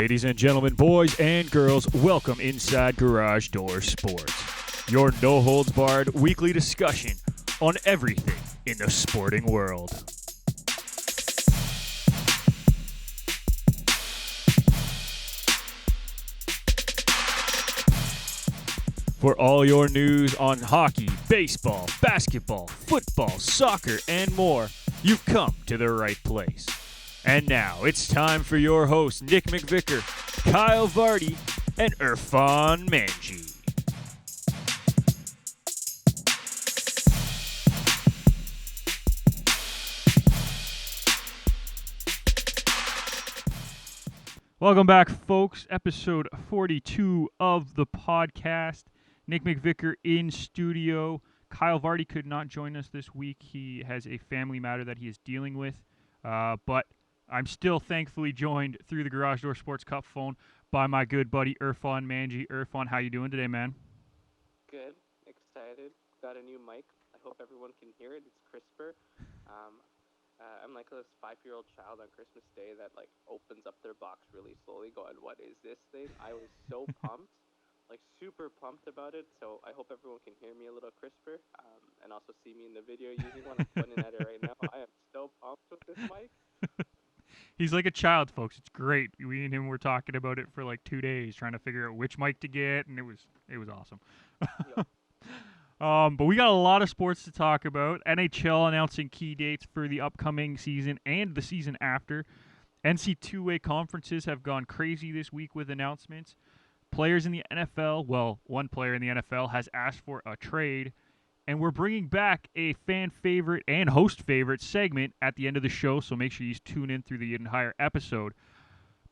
Ladies and gentlemen, boys and girls, welcome inside Garage Door Sports, your no-holds-barred weekly discussion on everything in the sporting world. For all your news on hockey, baseball, basketball, football, soccer, and more, you've come to the right place. And now it's time for your hosts, Nick McVicker, Kyle Vardy, and Irfan Manji. Welcome back, folks. Episode 42 of the podcast. Nick McVicker in studio. Kyle Vardy could not join us this week. He has a family matter that he is dealing with. But I'm still thankfully joined through the Garage Door Sports Cup phone by my good buddy Irfan Manji. Irfan, how you doing today, man? Good. Excited. Got a new mic. I hope everyone can hear it. It's crisper. I'm like this 5-year-old child on Christmas Day that like opens up their box really slowly going, what is this thing? I was so pumped. Like super pumped about it, so I hope everyone can hear me a little crisper, and also see me in the video using one. I'm pointing at it right now. I am so pumped with this mic. He's like a child, folks. It's great. We and him were talking about it for like 2 days, trying to figure out which mic to get, and it was awesome. Yep. But we got a lot of sports to talk about. NHL announcing key dates for the upcoming season and the season after. NCAA conferences have gone crazy this week with announcements. Players in the NFL, well, one player in the NFL has asked for a trade, and we're bringing back a fan favorite and host favorite segment at the end of the show, so make sure you tune in through the entire episode.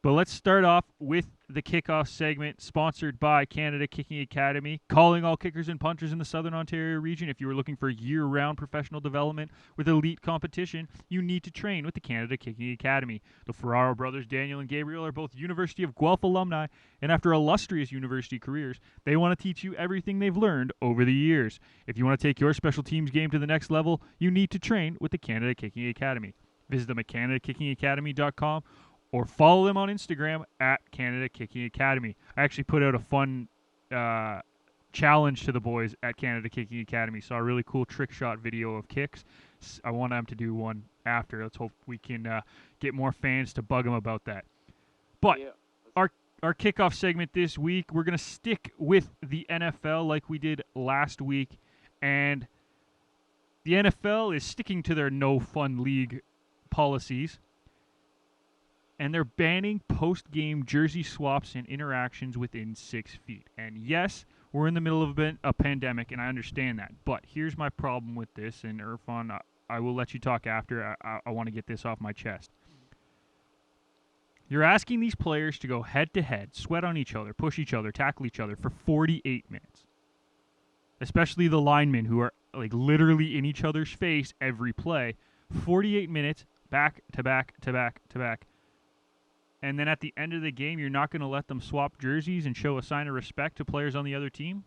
But let's start off with the kickoff segment, sponsored by Canada Kicking Academy, calling all kickers and punters in the Southern Ontario region. If you are looking for year-round professional development with elite competition, you need to train with the Canada Kicking Academy. The Ferraro brothers, Daniel and Gabriel, are both University of Guelph alumni, and after illustrious university careers, they want to teach you everything they've learned over the years. If you want to take your special teams game to the next level, you need to train with the Canada Kicking Academy. Visit them at CanadaKickingAcademy.com or follow them on Instagram at Canada Kicking Academy. I actually put out a fun challenge to the boys at Canada Kicking Academy. Saw a really cool trick shot video of kicks. I want them to do one after. Let's hope we can get more fans to bug them about that. But our kickoff segment this week, we're going to stick with the NFL like we did last week. And the NFL is sticking to their no-fun league policies. And they're banning post-game jersey swaps and interactions within 6 feet. And yes, we're in the middle of a pandemic, and I understand that. But here's my problem with this, and Irfan, I will let you talk after. I want to get this off my chest. You're asking these players to go head-to-head, sweat on each other, push each other, tackle each other for 48 minutes. Especially the linemen who are like literally in each other's face every play. 48 minutes, back to back to back to back. And then at the end of the game, you're not going to let them swap jerseys and show a sign of respect to players on the other team?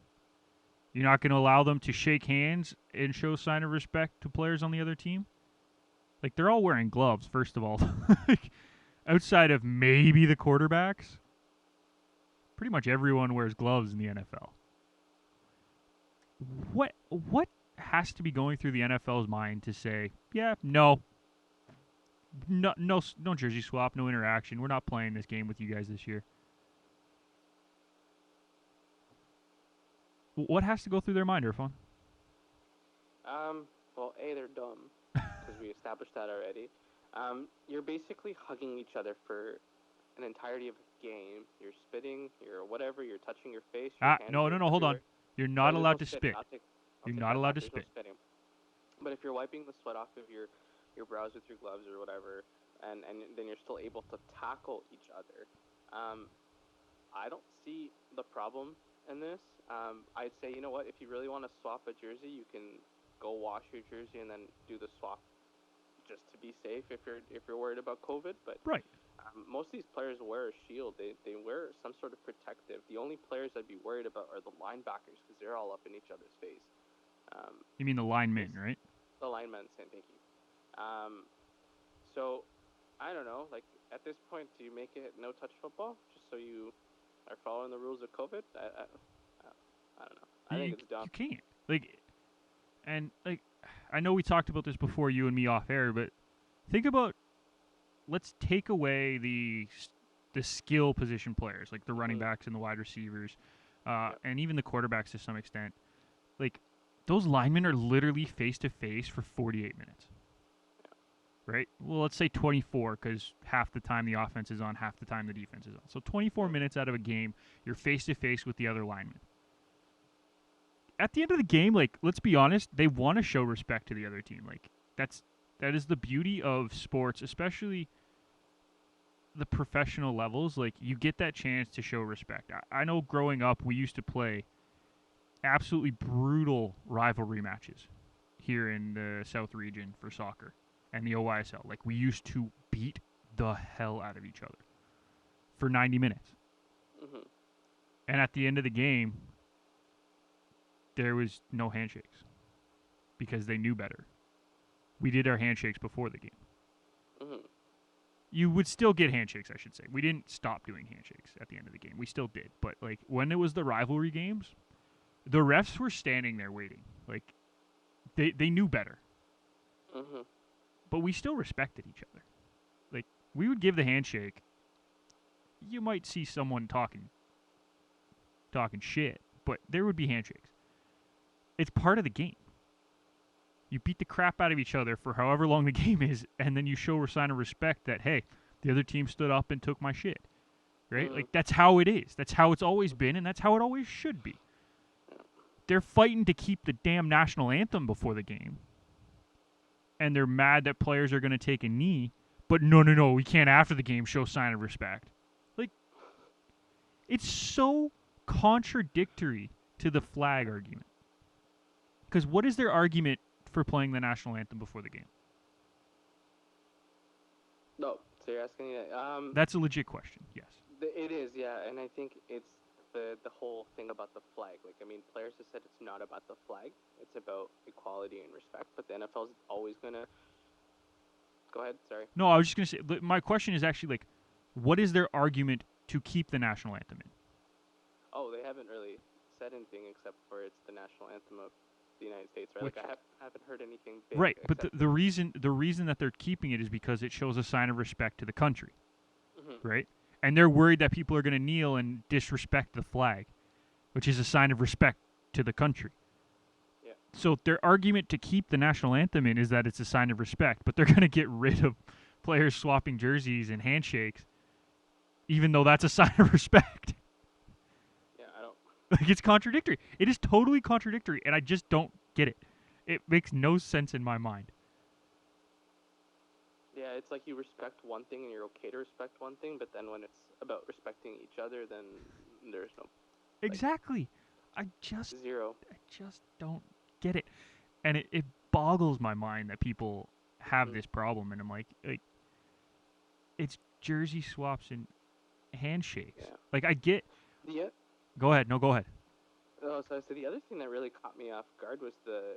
You're not going to allow them to shake hands and show a sign of respect to players on the other team? Like, they're all wearing gloves, first of all. Outside of maybe the quarterbacks, pretty much everyone wears gloves in the NFL. What has to be going through the NFL's mind to say, yeah, no jersey swap, no interaction. We're not playing this game with you guys this year. What has to go through their mind, Irfan? Well, A, they're dumb, because we established that already. You're basically hugging each other for an entirety of a game. You're spitting, you're whatever, you're touching your face. No, hold on. You're not allowed to spit. You're not allowed to spit. But if you're wiping the sweat off of your brows with your gloves or whatever, and then you're still able to tackle each other, I don't see the problem in this. I'd say, you know what, if you really want to swap a jersey, you can go wash your jersey and then do the swap just to be safe if you're worried about COVID. But right. Most of these players wear a shield. They wear some sort of protective. The only players I'd be worried about are the linebackers because they're all up in each other's face. You mean the linemen, right? The linemen, thank you. So, I don't know. Like, at this point, do you make it no-touch football? Just so you are following the rules of COVID. I don't know. I think it's dumb. You can't. I know we talked about this before, you and me off air, but think about, let's take away the skill position players, like the running backs and the wide receivers, and even the quarterbacks to some extent. Like, those linemen are literally face-to-face for 48 minutes. Right? Well, let's say 24, because half the time the offense is on, half the time the defense is on. So 24 minutes out of a game, you're face-to-face with the other lineman. At the end of the game, like, let's be honest, they want to show respect to the other team. Like, that is the beauty of sports, especially the professional levels. Like, you get that chance to show respect. I know growing up, we used to play absolutely brutal rivalry matches here in the South region for soccer and the OISL. Like, we used to beat the hell out of each other for 90 minutes. Mm-hmm. And at the end of the game, there was no handshakes because they knew better. We did our handshakes before the game. Mm-hmm. You would still get handshakes, I should say. We didn't stop doing handshakes at the end of the game. We still did. But, like, when it was the rivalry games, the refs were standing there waiting. Like, they knew better. Mm-hmm. But we still respected each other. Like, we would give the handshake. You might see someone talking shit, but there would be handshakes. It's part of the game. You beat the crap out of each other for however long the game is, and then you show a sign of respect that, hey, the other team stood up and took my shit. Right? Like, that's how it is. That's how it's always been, and that's how it always should be. They're fighting to keep the damn national anthem before the game. And they're mad that players are going to take a knee, but no, we can't after the game show sign of respect. Like, it's so contradictory to the flag argument. Because what is their argument for playing the national anthem before the game? No, so you're asking me That's a legit question, yes. It is, yeah, and I think it's the whole thing about the flag. Like, I mean, players have said it's not about the flag. It's about equality and respect, but the NFL's always going to... Go ahead, sorry. No, I was just going to say, my question is actually, like, what is their argument to keep the national anthem in? Oh, they haven't really said anything except for it's the national anthem of the United States, right? Like, I haven't heard anything big. Right, but the reason that they're keeping it is because it shows a sign of respect to the country, right? And they're worried that people are going to kneel and disrespect the flag, which is a sign of respect to the country. Yeah. So their argument to keep the national anthem in is that it's a sign of respect, but they're going to get rid of players swapping jerseys and handshakes, even though that's a sign of respect. Yeah, I don't... Like, it's contradictory. It is totally contradictory, and I just don't get it. It makes no sense in my mind. Yeah, it's like you respect one thing and you're okay to respect one thing, but then when it's about respecting each other, then there's no... Exactly. I just don't get it. And it boggles my mind that people have this problem, and I'm like, it's jersey swaps and handshakes. Yeah. Like, I get... Yeah. Go ahead. No, go ahead. Oh, so the other thing that really caught me off guard was the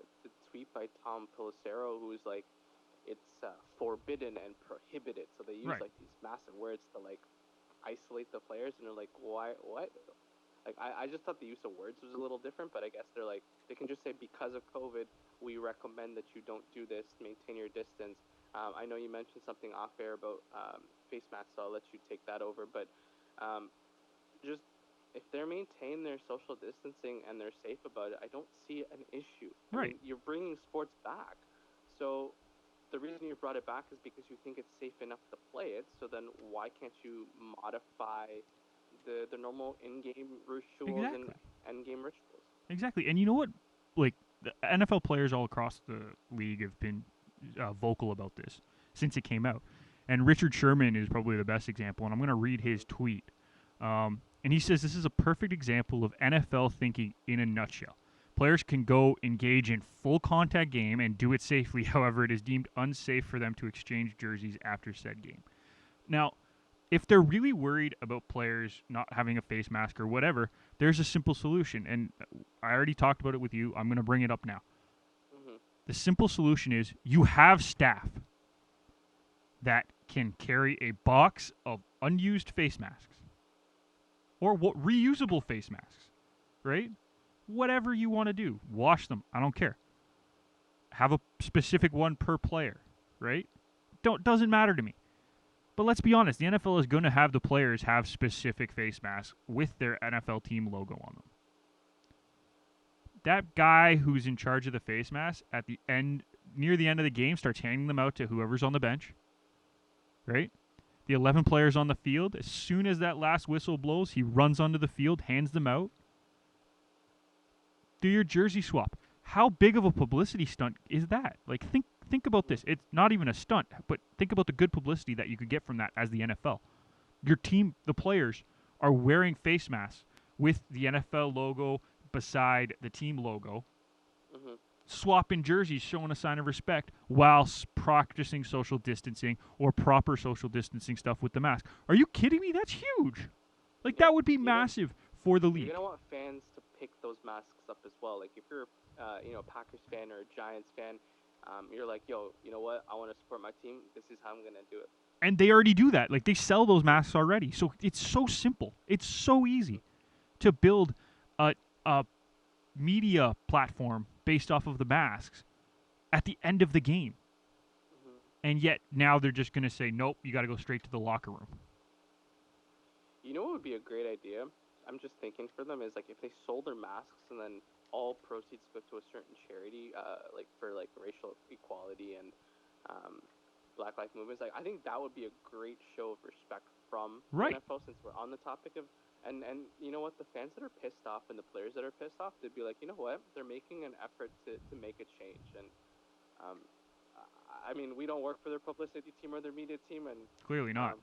tweet by Tom Pelissero, who was like, it's forbidden and prohibited. So they use like these massive words to like isolate the players, and they're like, why? What? Like, I just thought the use of words was a little different, but I guess they're like, they can just say, because of COVID, we recommend that you don't do this, maintain your distance. I know you mentioned something off air about face masks, so I'll let you take that over, but just if they're maintaining their social distancing and they're safe about it, I don't see an issue. Right. I mean, you're bringing sports back. So the reason you brought it back is because you think it's safe enough to play it. So then why can't you modify the normal in-game rituals and end-game rituals? Exactly. And you know what? Like, the NFL players all across the league have been vocal about this since it came out. And Richard Sherman is probably the best example, and I'm going to read his tweet. And he says, this is a perfect example of NFL thinking in a nutshell. Players can go engage in full contact game and do it safely. However, it is deemed unsafe for them to exchange jerseys after said game. Now, if they're really worried about players not having a face mask or whatever, there's a simple solution. And I already talked about it with you. I'm going to bring it up now. The simple solution is you have staff that can carry a box of unused face masks Or reusable face masks, right? Whatever you want to do, wash them. I don't care. Have a specific one per player, right? Doesn't matter to me. But let's be honest, the NFL is going to have the players have specific face masks with their NFL team logo on them. That guy who's in charge of the face mask at the end, near the end of the game, starts handing them out to whoever's on the bench, right? The 11 players on the field, as soon as that last whistle blows, he runs onto the field, hands them out. Do your jersey swap. How big of a publicity stunt is that? Like, think about this. It's not even a stunt, but think about the good publicity that you could get from that as the NFL. Your team, the players, are wearing face masks with the NFL logo beside the team logo, swapping jerseys, showing a sign of respect while practicing social distancing or proper social distancing stuff with the mask. Are you kidding me? That's huge. Like, that would be massive for the league. You're going to want fans to pick those masks up as well. Like, if you're a Packers fan or a Giants fan, you're like, yo, you know what? I want to support my team. This is how I'm going to do it. And they already do that. Like, they sell those masks already. So it's so simple. It's so easy to build a media platform based off of the masks at the end of the game. And yet now they're just going to say, nope, you got to go straight to the locker room. You know what would be a great idea? I'm just thinking for them is, like, if they sold their masks and then all proceeds go to a certain charity, like for like racial equality and Black Lives Movements. Like, I think that would be a great show of respect from the NFL, since we're on the topic of. And you know what? The fans that are pissed off and the players that are pissed off, they'd be like, you know what? They're making an effort to make a change. And I mean, we don't work for their publicity team or their media team, and clearly not.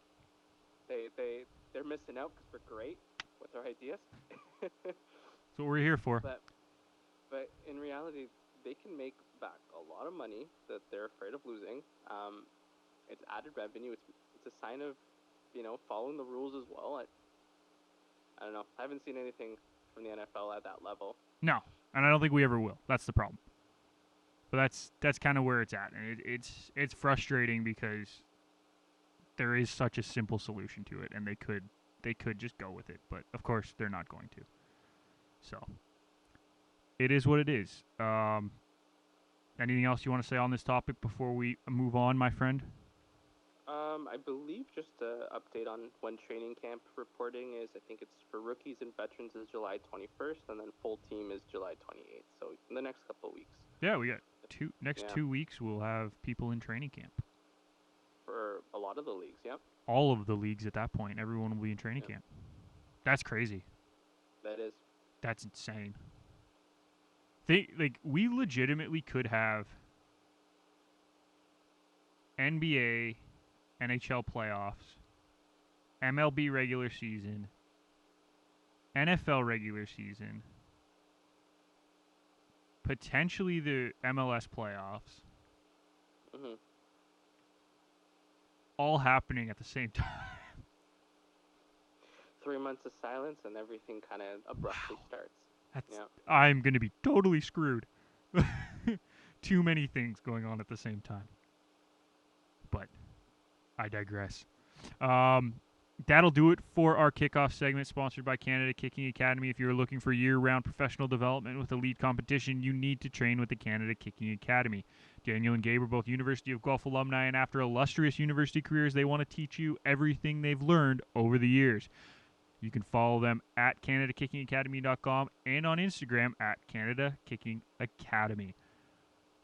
They're missing out because we're great with our ideas. That's what we're here for. But in reality, they can make back a lot of money that they're afraid of losing. It's added revenue. It's a sign of, following the rules as well. I don't know. I haven't seen anything from the NFL at that level. No, and I don't think we ever will. That's the problem. But that's kind of where it's at, and it's frustrating because there is such a simple solution to it, and they could just go with it, but of course they're not going to. So it is what it is. Anything else you want to say on this topic before we move on, my friend? I believe just to update on when training camp reporting is, I think it's for rookies and veterans is July 21st, and then full team is July 28th. So in the next couple of weeks. Yeah, we got 2 weeks we'll have people in training camp. For a lot of the leagues, yeah. All of the leagues at that point, everyone will be in training camp. That's crazy. That is. That's insane. We legitimately could have NBA, NHL playoffs, MLB regular season, NFL regular season, potentially the MLS playoffs, all happening at the same time. 3 months of silence and everything kind of abruptly starts. I'm going to be totally screwed. Too many things going on at the same time. But I digress. That'll do it for our kickoff segment, sponsored by Canada Kicking Academy. If you're looking for year-round professional development with elite competition, you need to train with the Canada Kicking Academy. Daniel and Gabe are both University of Guelph alumni, and after illustrious university careers, they want to teach you everything they've learned over the years. You can follow them at CanadaKickingAcademy.com and on Instagram at Canada Kicking Academy.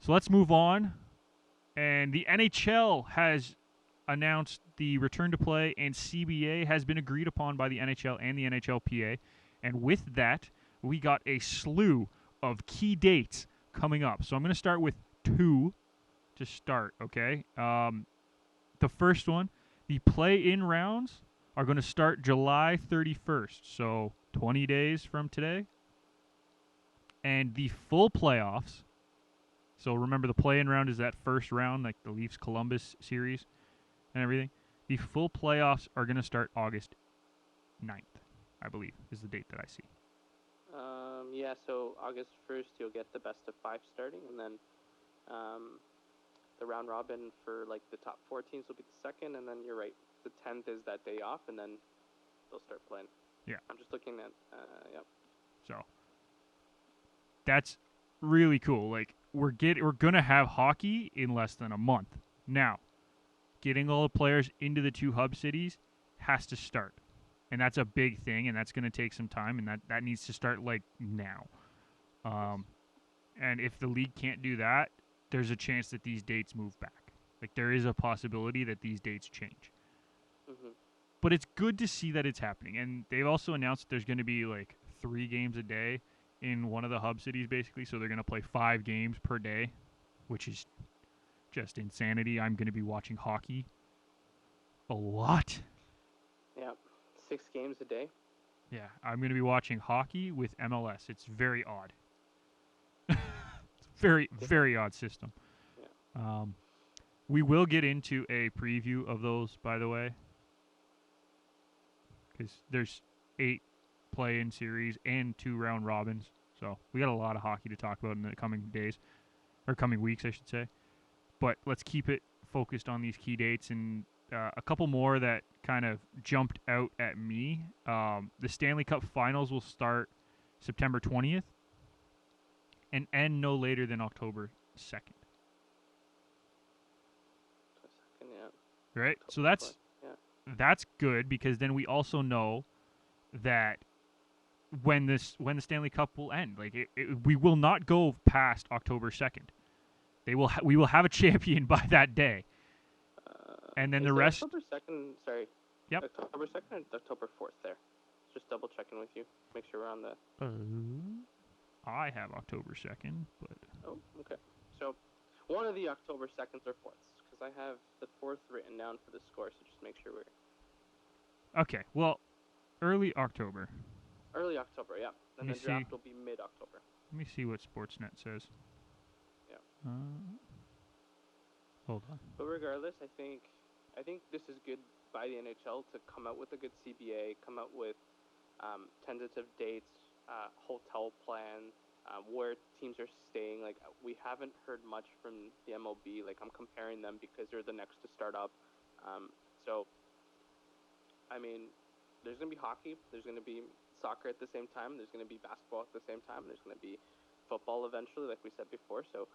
So let's move on. And the NHL has announced the return to play, and CBA has been agreed upon by the NHL and the NHLPA. And with that, we got a slew of key dates coming up. So I'm going to start with 2 to start, okay? The first one, the play-in rounds are going to start July 31st, so 20 days from today. And the full playoffs, so remember the play-in round is that first round, like the Leafs-Columbus series and everything. The full playoffs are going to start August 9th, I believe, is the date that I see. Yeah, so August 1st you'll get the best of 5 starting, and then the round robin for like the top 4 teams will be the second, and then you're right, the 10th is that day off, and then they'll start playing. Yeah. I'm just looking at. Yep. So that's really cool. Like we're gonna have hockey in less than a month. Now, getting all the players into the two hub cities has to start. And that's a big thing, and that's going to take some time, and that needs to start like now. And if the league can't do that, there's a chance that these dates move back. Like there is a possibility that these dates change. Mhm. But it's good to see that it's happening, and they've also announced that there's going to be like 3 games a day in one of the hub cities, basically. So they're going to play 5 games per day, which is just insanity. I'm going to be watching hockey a lot. Yep. 6 games a day. Yeah, I'm going to be watching hockey with MLS. It's very odd. It's a very, very odd system. Yeah. We will get into a preview of those, by the way, because there's 8 play-in series and 2 round robins. So we got a lot of hockey to talk about in the coming days, or coming weeks, I should say. But let's keep it focused on these key dates and a couple more that kind of jumped out at me. The Stanley Cup Finals will start September 20th and end no later than October 2nd. Yeah. Right? So October 4th. that's good because then we also know that when the Stanley Cup will end, like we will not go past October 2nd. We will have a champion by that day. And then the rest. October 2nd, sorry. Yep. October 2nd or October 4th there? Just double checking with you. Make sure we're on the. I have October 2nd, but. Oh, okay. So, one of the October 2nds or 4ths, because I have the 4th written down for the score, so just make sure we're. Okay, well, early October. Early October, yeah. And the draft will be mid-October. Let me see what Sportsnet says. Yeah. Hold on. But regardless, I think this is good by the NHL to come out with a good CBA, come out with tentative dates, hotel plans, where teams are staying. Like we haven't heard much from the MLB. Like I'm comparing them because they're the next to start up. So, I mean, there's gonna be hockey. There's gonna be soccer at the same time. There's gonna be basketball at the same time. There's gonna be football eventually, like we said before. So,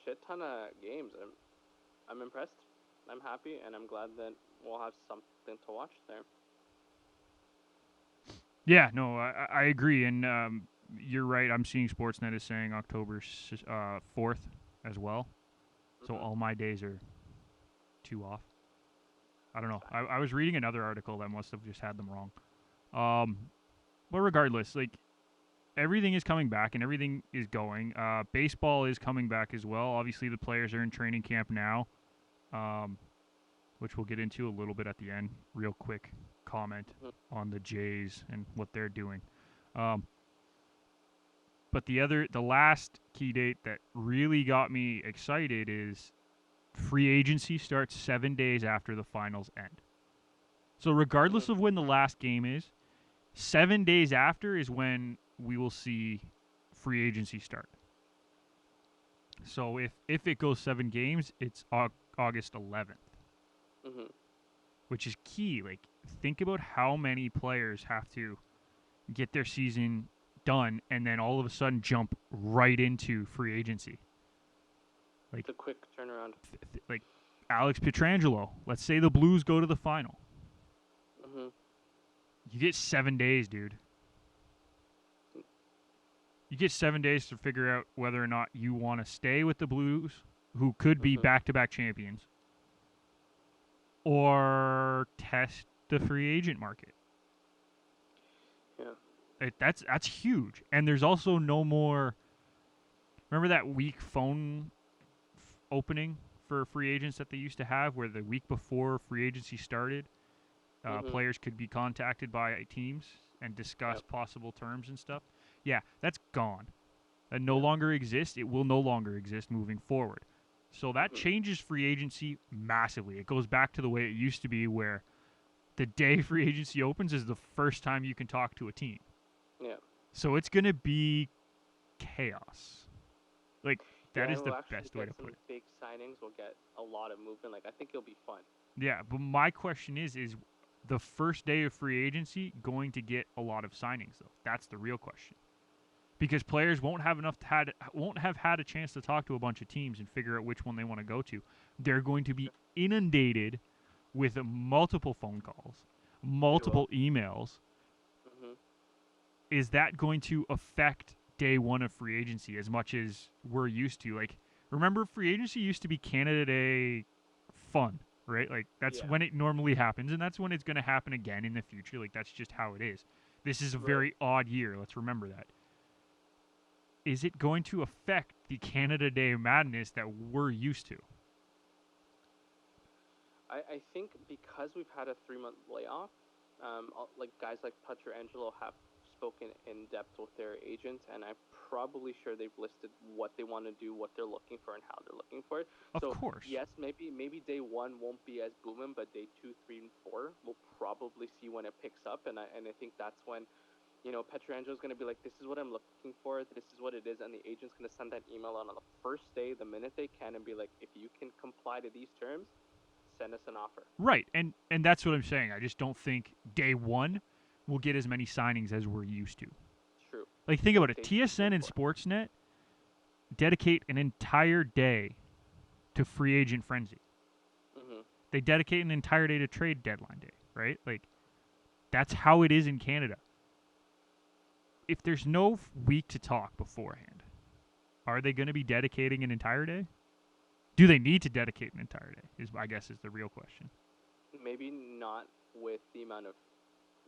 shit ton of games. I'm impressed. I'm happy, and I'm glad that we'll have something to watch there. Yeah, no, I agree, and you're right. I'm seeing Sportsnet is saying October 4th as well. So all my days are 2 off. I don't know. I was reading another article that must have just had them wrong. But regardless, like everything is coming back and everything is going. Baseball is coming back as well. Obviously, the players are in training camp now, which we'll get into a little bit at the end. Real quick comment on the Jays and what they're doing. But the last key date that really got me excited is free agency starts 7 days after the finals end. So regardless of when the last game is, 7 days after is when we will see free agency start. So if it goes 7 games, it's August 11th, which is key. Like, think about how many players have to get their season done and then all of a sudden jump right into free agency. Like the quick turnaround. Like Alex Pietrangelo. Let's say the Blues go to the final. You get 7 days, dude. You get 7 days to figure out whether or not you want to stay with the Blues, who could be back-to-back champions, or test the free agent market. Yeah. That's huge. And there's also no more... Remember that week phone opening for free agents that they used to have, where the week before free agency started, players could be contacted by teams and discuss possible terms and stuff? Yeah, that's gone. That no longer exists. It will no longer exist moving forward. So that changes free agency massively. It goes back to the way it used to be, where the day free agency opens is the first time you can talk to a team. Yeah. So it's going to be chaos. Like, that is the best way to put it. Big signings will get a lot of movement. Like, I think it'll be fun. Yeah, but my question is the first day of free agency going to get a lot of signings though? That's the real question. Because players won't have had a chance to talk to a bunch of teams and figure out which one they want to go to. They're going to be inundated with multiple phone calls, multiple emails. Mm-hmm. Is that going to affect day one of free agency as much as we're used to? Like, remember, free agency used to be Canada Day fun, right? Like, that's when it normally happens, and that's when it's going to happen again in the future. Like, that's just how it is. This is a very odd year. Let's remember that. Is it going to affect the Canada Day madness that we're used to? I think because we've had a 3-month layoff, like guys like Pietrangelo have spoken in depth with their agents, and I'm probably sure they've listed what they want to do, what they're looking for, and how they're looking for it. Of course. Yes, maybe day one won't be as booming, but day 2, 3, and 4 we'll probably see when it picks up, and I think that's when, you know, Pietrangelo's going to be like, this is what I'm looking for, this is what it is, and the agent's going to send that email on the first day, the minute they can, and be like, if you can comply to these terms, send us an offer. Right, and that's what I'm saying. I just don't think day one will get as many signings as we're used to. True. Like, think about it. TSN and Sportsnet dedicate an entire day to free agent frenzy. Mm-hmm. They dedicate an entire day to trade deadline day, right? Like, that's how it is in Canada. If there's no week to talk beforehand, are they going to be dedicating an entire day? Do they need to dedicate an entire day? I guess is the real question. Maybe not with the amount of,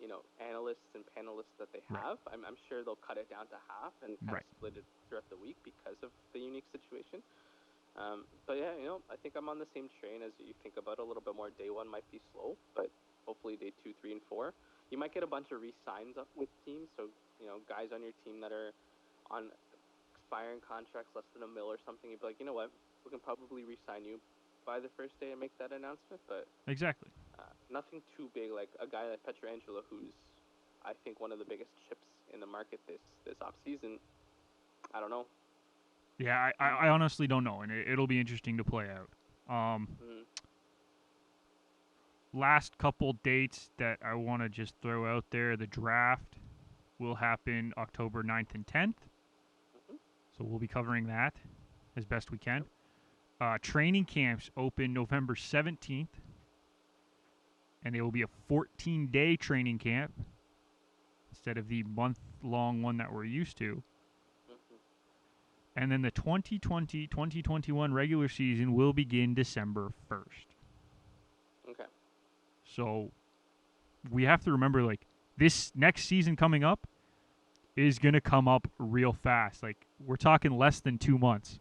you know, analysts and panelists that they have. Right. I'm sure they'll cut it down to half and kind of split it throughout the week because of the unique situation. But yeah, you know, I think I'm on the same train as you think about it a little bit more. Day one might be slow, but hopefully day 2, 3, and 4, you might get a bunch of re-signs up with teams. So, you know, guys on your team that are on expiring contracts less than $1 million or something, you'd be like, you know what, we can probably re-sign you by the first day and make that announcement. But exactly, nothing too big. Like a guy like Pietrangelo, who's I think one of the biggest chips in the market this off season. I don't know. Yeah, I honestly don't know, and it'll be interesting to play out. Last couple dates that I want to just throw out there: the draft will happen October 9th and 10th. So we'll be covering that as best we can. Training camps open November 17th, and it will be a 14-day training camp instead of the month-long one that we're used to. And then the 2020-2021 regular season will begin December 1st. Okay. So we have to remember, like, this next season coming up is going to come up real fast. Like, we're talking less than 2 months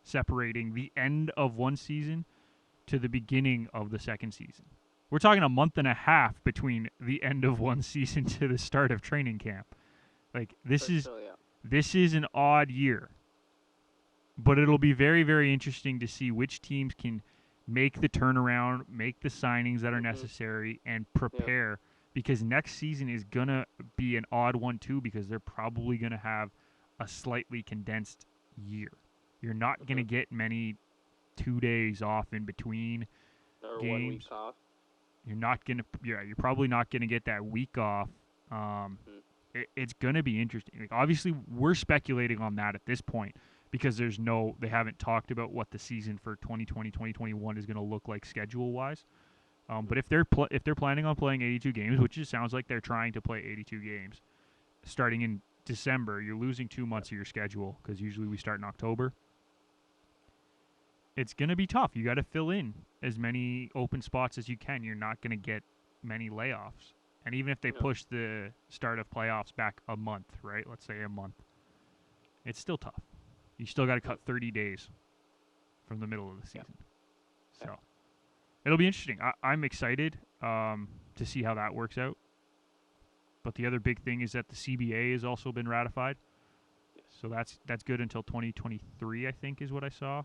separating the end of one season to the beginning of the second season. We're talking a month and a half between the end of one season to the start of training camp. Like, this is an odd year. But it'll be very, very interesting to see which teams can make the turnaround, make the signings that are necessary, and prepare. Because next season is going to be an odd one, too, because they're probably going to have a slightly condensed year. You're not going to get many 2 days off in between or games. 1 week off. You're not going to. Yeah, you're probably not going to get that week off. It's going to be interesting. Like, obviously, we're speculating on that at this point because they haven't talked about what the season for 2020-2021 is going to look like schedule-wise. But if they're planning on playing 82 games, which it sounds like they're trying to play 82 games, starting in December, you're losing 2 months of your schedule because usually we start in October. It's going to be tough. You got to fill in as many open spots as you can. You're not going to get many layoffs. And even if they push the start of playoffs back a month, right? Let's say a month. It's still tough. You still got to cut 30 days from the middle of the season. So it'll be interesting. I'm excited to see how that works out. But the other big thing is that the CBA has also been ratified. So that's good until 2023, I think, is what I saw.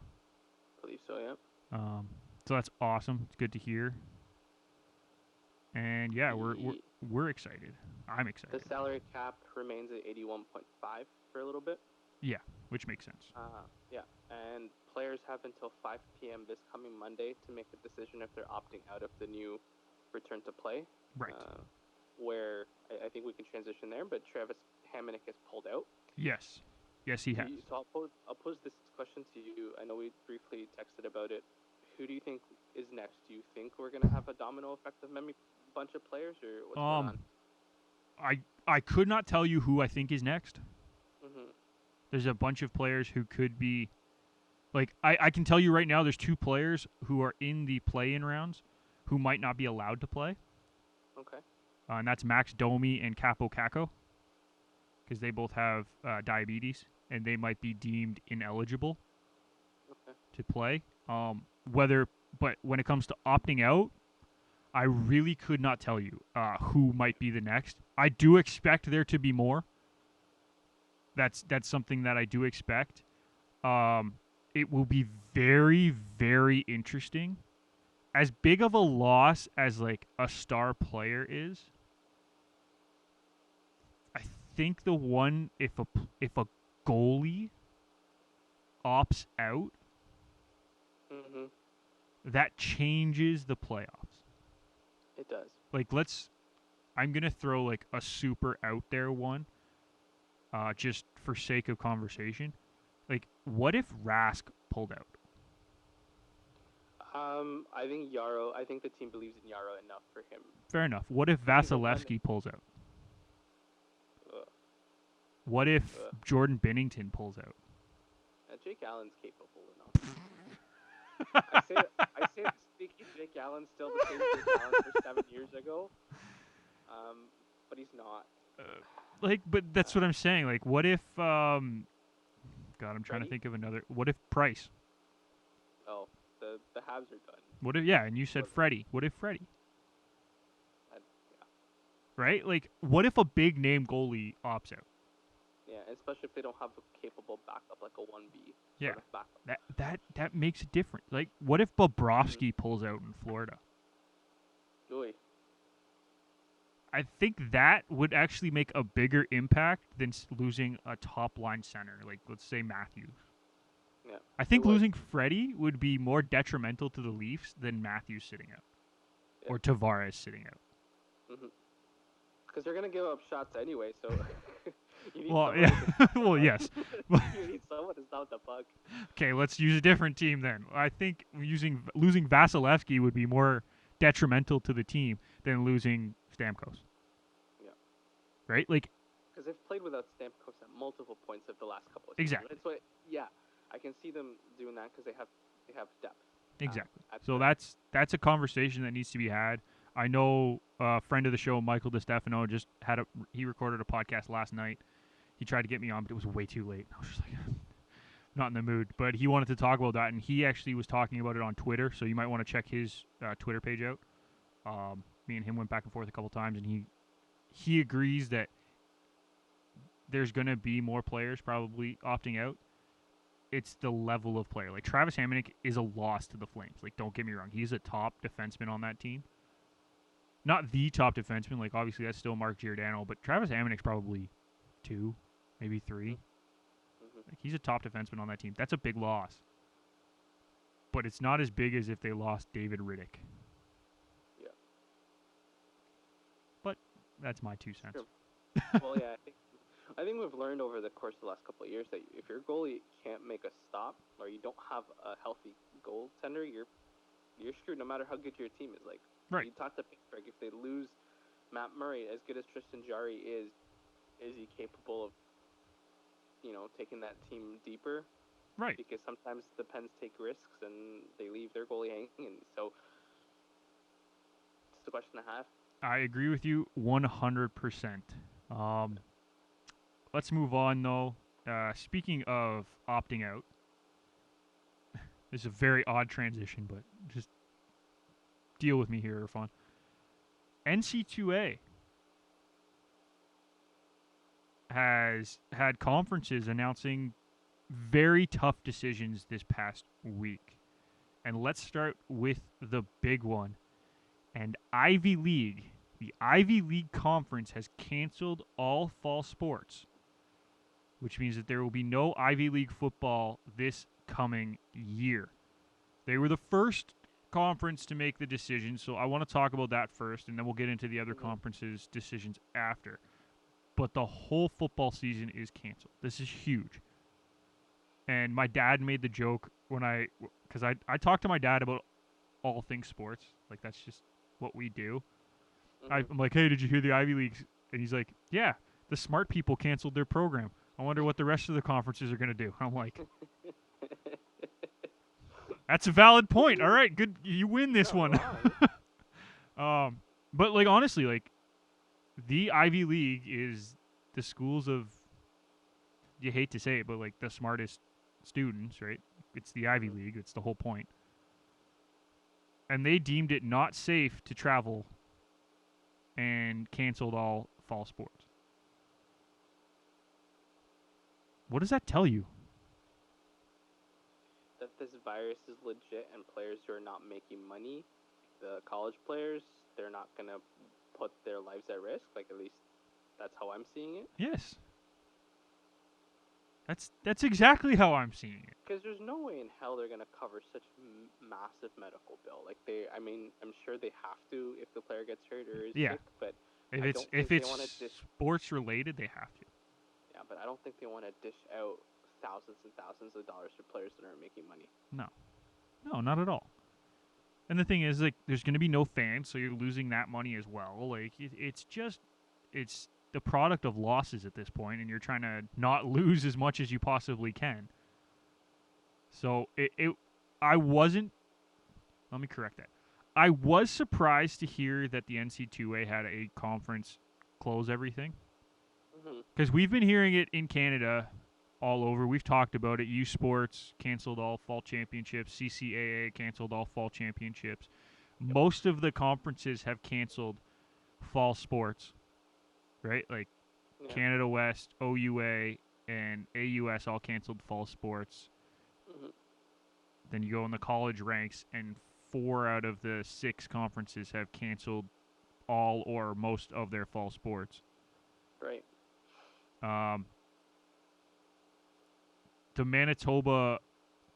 I believe so, yeah. So that's awesome. It's good to hear. And yeah, we're excited. I'm excited. The salary cap remains at 81.5 for a little bit. Yeah, which makes sense. Yeah, and players have until 5 p.m. this coming Monday to make a decision if they're opting out of the new return to play. Right. Where I think we can transition there, but Travis Hamonic has pulled out. Yes. Yes, he has. So I'll pose this question to you. I know we briefly texted about it. Who do you think is next? Do you think we're going to have a domino effect of maybe a bunch of players, or what's going on? I could not tell you who I think is next. Mm-hmm. There's a bunch of players who could be, like, I can tell you right now there's 2 players who are in the play-in rounds who might not be allowed to play. Okay. And that's Max Domi and Capo Caco, because they both have diabetes, and they might be deemed ineligible to play. But when it comes to opting out, I really could not tell you who might be the next. I do expect there to be more. That's something that I do expect. It will be very, very interesting. As big of a loss as like a star player is, I think the one if a goalie opts out, that changes the playoffs. It does. Like I'm gonna throw like a super out there one, just for sake of conversation. Like, what if Rask pulled out? I think the team believes in Yarrow enough for him. Fair enough. What if Vasilevsky pulls out? What if Jordan Binnington pulls out? Jake Allen's capable enough. I say the sneaky Jake Allen's still the same Jake Allen for 7 years ago. But he's not. But that's what I'm saying. Like, what if I'm trying to think of another. What if Price? Oh, the Habs are done. What if and you said Freddie. What if Freddie? Yeah. Right? Like, what if a big name goalie opts out? Yeah, especially if they don't have a capable backup like a 1B. Yeah. Sort of backup. That makes it different. Like, what if Bobrovsky pulls out in Florida? Oy. I think that would actually make a bigger impact than losing a top line center, like let's say Matthews. Yeah. I think losing Freddie would be more detrimental to the Leafs than Matthews sitting out, or Tavares sitting out. Because they're gonna give up shots anyway, so. You need well, yes. You need someone to stop the puck. Okay, let's use a different team then. I think losing Vasilevsky would be more detrimental to the team than losing Stamkos. Yeah. Right? Like, because they've played without Stamkos at multiple points of the last couple of seasons. Exactly. That's why, I can see them doing that because they have depth. Exactly. So that's a conversation that needs to be had. I know a friend of the show, Michael DeStefano, he recorded a podcast last night. He tried to get me on, but it was way too late. I was just like, not in the mood. But he wanted to talk about that, and he actually was talking about it on Twitter, so you might want to check his Twitter page out. Me and him went back and forth a couple times, and he agrees that there's going to be more players probably opting out. It's the level of player. Like, Travis Hamonic is a loss to the Flames. Like, don't get me wrong. He's a top defenseman on that team. Not the top defenseman. Like, obviously, that's still Mark Giordano, but Travis Hamonic's probably 2, maybe 3. Like, he's a top defenseman on that team. That's a big loss. But it's not as big as if they lost David Riddick. Yeah. But that's my 2 cents. Sure. Well, yeah, I think we've learned over the course of the last couple of years that if your goalie can't make a stop or you don't have a healthy goaltender, you're screwed no matter how good your team is. Like, right. You talked to Pittsburgh. If they lose Matt Murray, as good as Tristan Jarry is he capable of, taking that team deeper? Right. Because sometimes the Pens take risks and they leave their goalie hanging, and so it's the question I have. I agree with you 100%. Let's move on, though. Speaking of opting out, this is a very odd transition, but just deal with me here, Irfan. NCAA has had conferences announcing very tough decisions this past week. And let's start with the big one. And Ivy League, the Ivy League Conference has canceled all fall sports, which means that there will be no Ivy League football this coming year. They were the first conference to make the decision, so I want to talk about that first, and then we'll get into the other conferences' decisions after. But the whole football season is canceled. This is huge. And my dad made the joke because I talk to my dad about all things sports. Like, that's just what we do. I'm like, hey, did you hear the Ivy Leagues? And he's like, yeah, the smart people canceled their program. I wonder what the rest of the conferences are going to do. I'm like, that's a valid point. All right, good. You win this one. But, like, honestly, like, the Ivy League is the schools of, you hate to say it, but, like, the smartest students, right? It's the Ivy League. It's the whole point. And they deemed it not safe to travel and canceled all fall sports. What does that tell you? That this virus is legit and players who are not making money, the college players, they're not going to put their lives at risk. Like, at least that's how I'm seeing it. Yes. That's exactly how I'm seeing it. Because there's no way in hell they're going to cover such massive medical bill. Like, I'm sure they have to if the player gets hurt or is sick, but if it's sports related, they have to. Yeah, but I don't think they want to dish out thousands and thousands of dollars for players that aren't making money. No, not at all. And the thing is, like, there's going to be no fans, so you're losing that money as well. Like, it's the product of losses at this point, and you're trying to not lose as much as you possibly can. So let me correct that. I was surprised to hear that the NCAA had a conference close everything. Because we've been hearing it in Canada all over. We've talked about it. U Sports canceled all fall championships. CCAA canceled all fall championships. Yep. Most of the conferences have canceled fall sports, right? Like Canada West, OUA, and AUS all canceled fall sports. Then you go in the college ranks, and 4 out of the 6 conferences have canceled all or most of their fall sports. Right. The Manitoba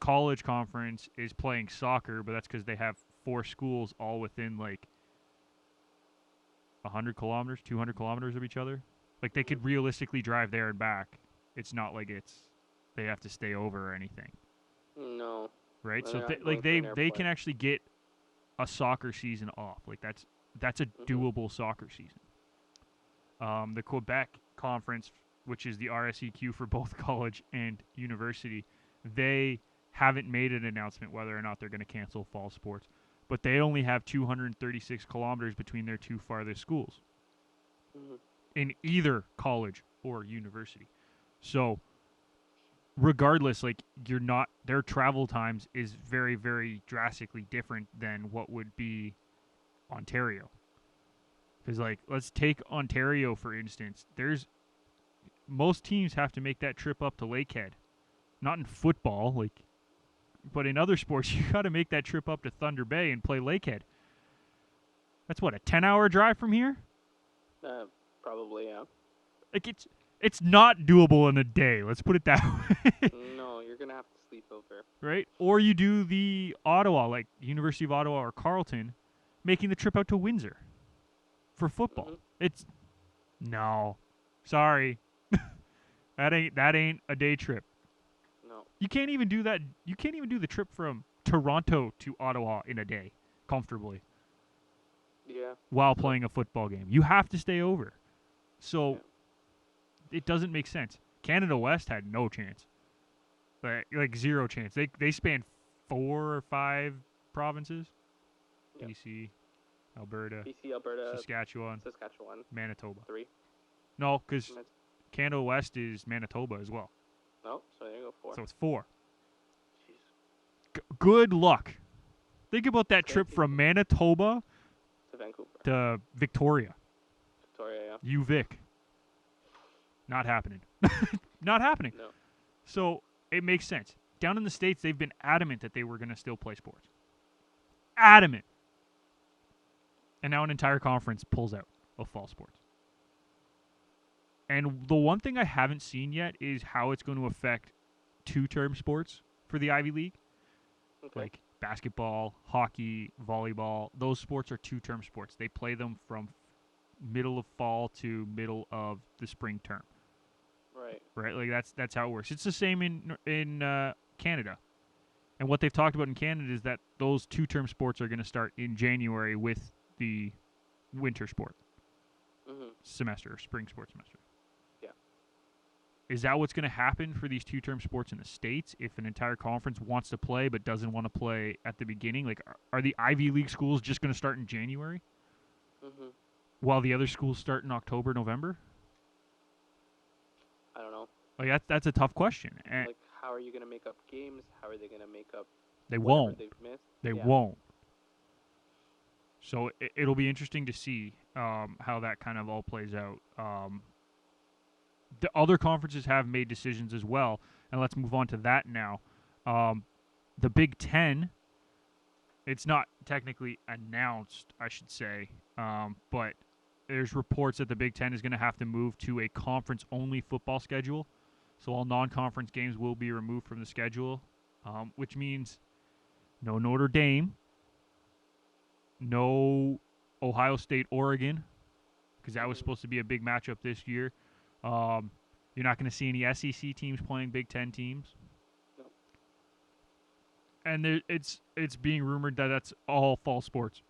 College Conference is playing soccer, but that's because they have 4 schools all within, like, 100 kilometers, 200 kilometers of each other. Like, they could realistically drive there and back. It's not like they have to stay over or anything. No. Right? So they can actually get a soccer season off. Like, that's a doable soccer season. The Quebec Conference, which is the RSEQ for both college and university, they haven't made an announcement whether or not they're going to cancel fall sports. But they only have 236 kilometers between their 2 farthest schools in either college or university. So regardless, like, their travel times is very, very drastically different than what would be Ontario. Because, like, let's take Ontario, for instance. Most teams have to make that trip up to Lakehead. Not in football, but in other sports, you got to make that trip up to Thunder Bay and play Lakehead. That's what, a 10-hour drive from here? Probably, yeah. Like, it's not doable in a day. Let's put it that way. No, you're gonna have to sleep over. Right? Or you do the Ottawa, like University of Ottawa or Carleton, making the trip out to Windsor for football. No, sorry, that ain't a day trip. No, you can't even do that. You can't even do the trip from Toronto to Ottawa in a day comfortably. Yeah. While playing a football game, you have to stay over. So it doesn't make sense. Canada West had no chance, like zero chance. They spanned 4 or 5 provinces: BC, Alberta, Saskatchewan, Manitoba. 3. No, because Canada West is Manitoba as well. No, so there you go, 4. So it's 4. Good luck. Think about that trip from Manitoba to Vancouver to Victoria. Yeah. UVic. Not happening. Not happening. No. So it makes sense. Down in the States, they've been adamant that they were going to still play sports. Adamant. And now an entire conference pulls out of fall sports. And the one thing I haven't seen yet is how it's going to affect 2-term sports for the Ivy League. Okay. Like basketball, hockey, volleyball, those sports are two-term sports. They play them from middle of fall to middle of the spring term. Right. Right? Like that's how it works. It's the same in Canada. And what they've talked about in Canada is that those two-term sports are going to start in January with the winter sport semester, or spring sports semester. Yeah. Is that what's going to happen for these two-term sports in the States if an entire conference wants to play but doesn't want to play at the beginning? Like, are the Ivy League schools just going to start in January while the other schools start in October, November? I don't know. Like, that's a tough question. And Like, how are you going to make up games? How are they going to make up they whatever won't. they've missed? They won't. So it'll be interesting to see how that kind of all plays out. The other conferences have made decisions as well, and let's move on to that now. The Big Ten, it's not technically announced, I should say, but there's reports that the Big Ten is going to have to move to a conference-only football schedule. So all non-conference games will be removed from the schedule, which means no Notre Dame, no Ohio State, Oregon, because that was supposed to be a big matchup this year. You're not going to see any SEC teams playing Big Ten teams. No. And it's being rumored that that's all fall sports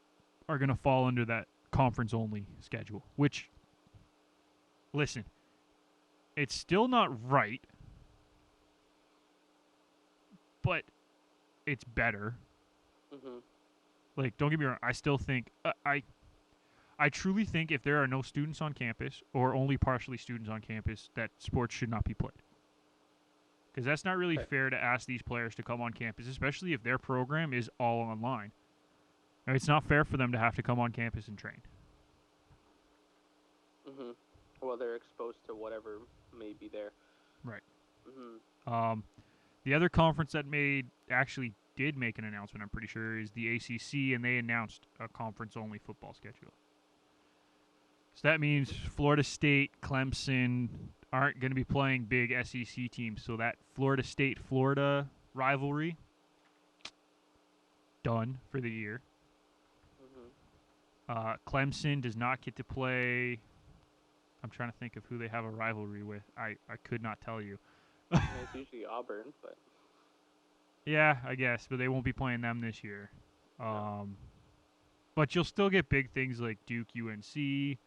are going to fall under that conference-only schedule, which, listen, it's still not right, but it's better. Like, don't get me wrong, I still think I truly think if there are no students on campus or only partially students on campus, that sports should not be played. Because that's not really fair to ask these players to come on campus, especially if their program is all online. And it's not fair for them to have to come on campus and train. Well, they're exposed to whatever may be there. Right. The other conference that did make an announcement, I'm pretty sure, is the ACC, and they announced a conference-only football schedule. So that means Florida State, Clemson aren't going to be playing big SEC teams. So that Florida State-Florida rivalry, done for the year. Clemson does not get to play. I'm trying to think of who they have a rivalry with. I could not tell you. It's usually Auburn, but... Yeah, I guess, but they won't be playing them this year. But you'll still get big things like Duke, UNC.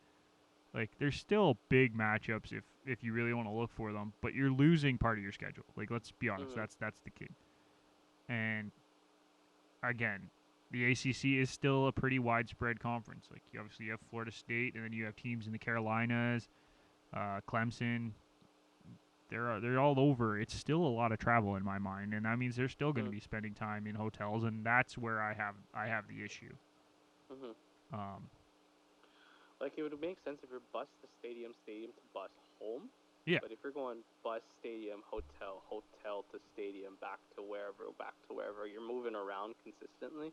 Like, there's still big matchups if you really want to look for them, but you're losing part of your schedule. Like, let's be honest, that's the key. And again, the ACC is still a pretty widespread conference. Like, you obviously have Florida State, and then you have teams in the Carolinas, Clemson. They're all over. It's still a lot of travel in my mind, and that means they're still going to be spending time in hotels, and that's where I have the issue. Like, it would make sense if you're bus to stadium to bus home. Yeah. But if you're going bus, stadium, hotel to stadium, back to wherever, you're moving around consistently.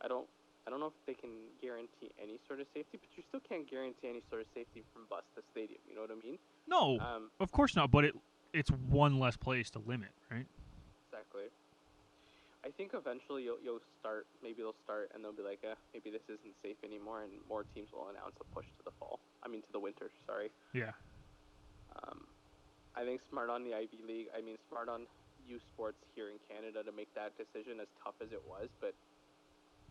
I don't know if they can guarantee any sort of safety, but you still can't guarantee any sort of safety from bus to stadium. You know what I mean? No, of course not. But it's one less place to limit, right? Exactly. I think eventually you'll start. Maybe they'll start and they'll be like, maybe this isn't safe anymore, and more teams will announce a push to the fall. To the winter. Sorry. Yeah. I think smart on the Ivy League. Smart on U Sports here in Canada to make that decision, as tough as it was. But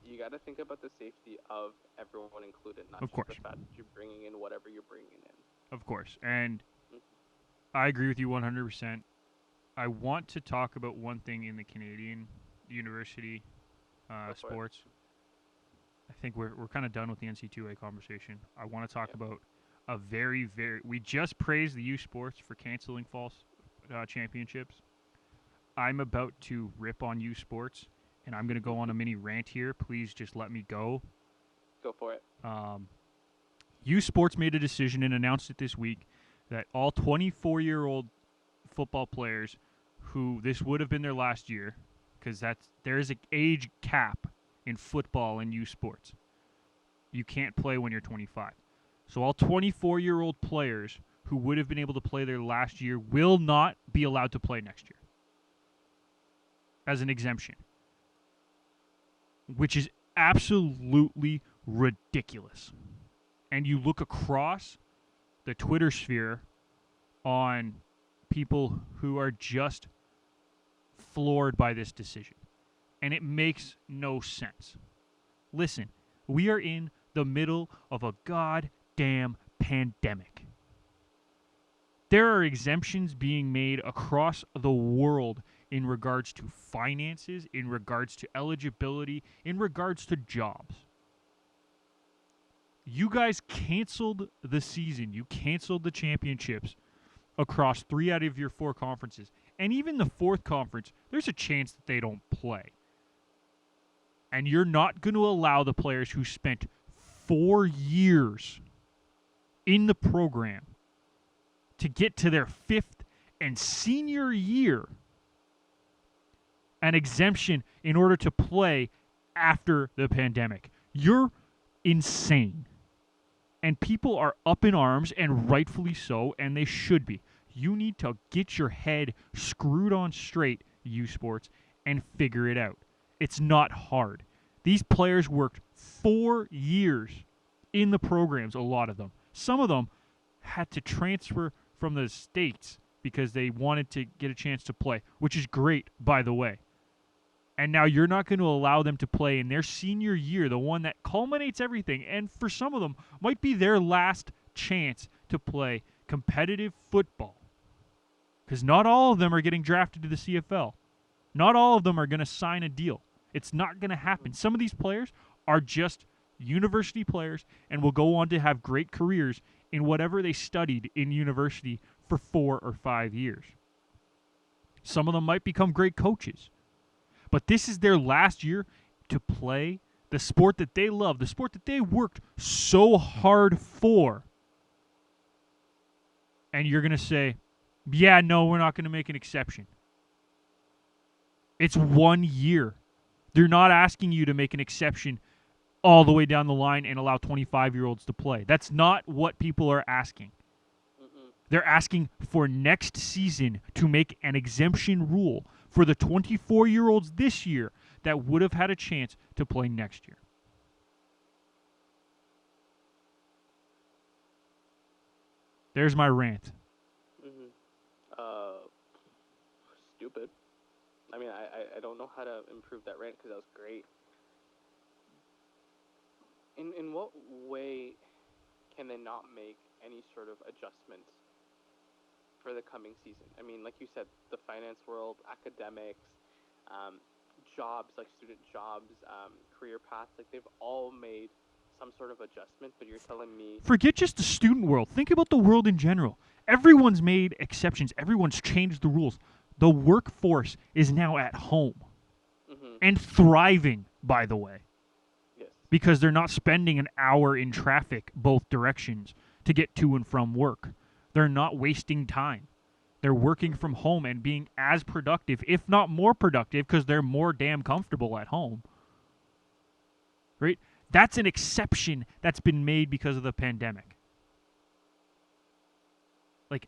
you got to think about the safety of everyone included, not just the fact that you're bringing in whatever you're bringing in. Of course, and I agree with you 100%. I want to talk about one thing in the Canadian university sports. I think we're kind of done with the NCAA conversation. I want to talk about a very, we just praised the U Sports for canceling fall championships. I'm about to rip on U Sports, and I'm going to go on a mini rant here. Please just let me go. Go for it. U Sports made a decision and announced it this week that all 24-year-old football players who this would have been their last year, because there is an age cap in football and U Sports. You can't play when you're 25. So all 24-year-old players who would have been able to play their last year will not be allowed to play next year as an exemption. which is absolutely ridiculous. And you look across the Twitter sphere on people who are just floored by this decision. And it makes no sense. Listen, we are in the middle of a goddamn pandemic. There are exemptions being made across the world in regards to finances, in regards to eligibility, in regards to jobs. You guys canceled the season. You canceled the championships across 3 out of your 4 conferences. And even the 4th conference, there's a chance that they don't play. And you're not going to allow the players who spent 4 years in the program to get to their 5th and senior year an exemption in order to play after the pandemic. You're insane. And people are up in arms, and rightfully so, and they should be. You need to get your head screwed on straight, U Sports, and figure it out. It's not hard. These players worked 4 years in the programs, a lot of them. Some of them had to transfer from the States because they wanted to get a chance to play, which is great, by the way. And now you're not going to allow them to play in their senior year, the one that culminates everything, and for some of them might be their last chance to play competitive football. Because not all of them are getting drafted to the CFL. Not all of them are going to sign a deal. It's not going to happen. Some of these players are just university players and will go on to have great careers in whatever they studied in university for 4 or 5 years. Some of them might become great coaches. But this is their last year to play the sport that they love, the sport that they worked so hard for. And you're going to say, yeah, no, we're not going to make an exception. It's 1 year. They're not asking you to make an exception all the way down the line and allow 25-year-olds to play. That's not what people are asking. They're asking for next season to make an exemption rule for the 24-year-olds this year that would have had a chance to play next year. There's my rant. Stupid. I mean, I don't know how to improve that rant because that was great. In what way can they not make any sort of adjustments for the coming season? I mean, like you said, the finance world, academics, jobs, like student jobs, career paths, like they've all made some sort of adjustment, but you're telling me... Forget just the student world. Think about the world in general. Everyone's made exceptions. Everyone's changed the rules. The workforce is now at home and thriving, by the way. Yes. Because they're not spending an hour in traffic both directions to get to and from work. They're not wasting time. They're working from home and being as productive, if not more productive, because they're more damn comfortable at home. Right? That's an exception that's been made because of the pandemic. Like,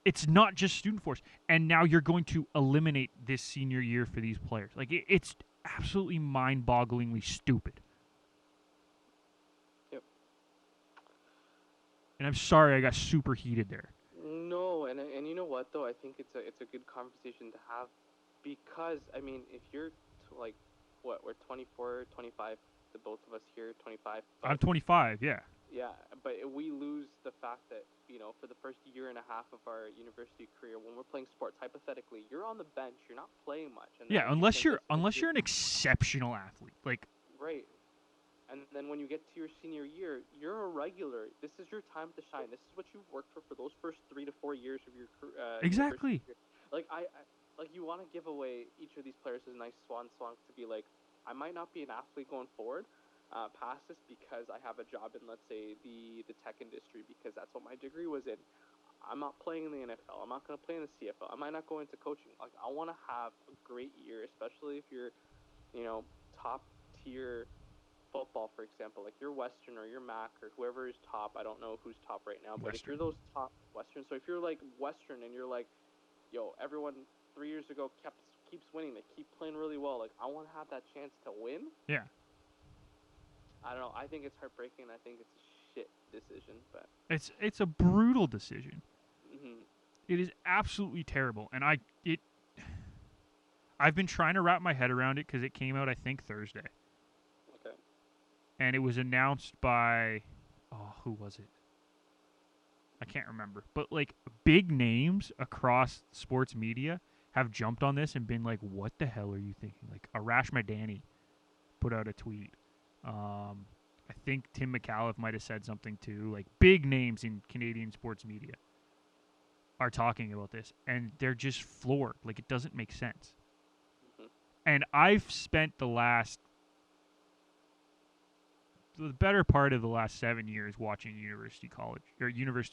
it's not just student force. And now you're going to eliminate this senior year for these players. Like, it's absolutely mind-bogglingly stupid. Yep. And I'm sorry I got super heated there. No, and you know what though? I think it's a good conversation to have, because I mean, if you're like, what, we're 24, 25, the both of us here, 25. I'm 25, yeah. Yeah, but we lose the fact that, you know, for the first year and a half of our university career, when we're playing sports, hypothetically, you're on the bench, you're not playing much. And yeah, unless you're an exceptional athlete, like. Right. And then when you get to your senior year, you're a regular. This is your time to shine. This is what you've worked for those first 3 to 4 years of your exactly. Like I like you want to give away each of these players as a nice swan song to be like, I might not be an athlete going forward, past this, because I have a job in, let's say, the tech industry, because that's what my degree was in. I'm not playing in the NFL. I'm not going to play in the CFL. I might not go into coaching. Like, I want to have a great year, especially if you're, you know, top tier football, for example, like you're Western or you're MAC or whoever is top. I don't know who's top right now, but Western. If you're those top Western, so if you're like Western and you're like, yo, everyone 3 years ago keeps winning, they keep playing really well, like I want to have that chance to win. Yeah. I don't know. I think it's heartbreaking. I think it's a shit decision, but It's a brutal decision. hmm It is absolutely terrible, and I've been trying to wrap my head around it because it came out I think Thursday, okay. and it was announced by who was it? I can't remember, but like big names across sports media have jumped on this and been like, "What the hell are you thinking?" Like Arash Madani put out a tweet. I think Tim McAuliffe might have said something too. Like big names in Canadian sports media are talking about this, and they're just floored. Like it doesn't make sense. hmm And I've spent the better part of the last 7 years watching university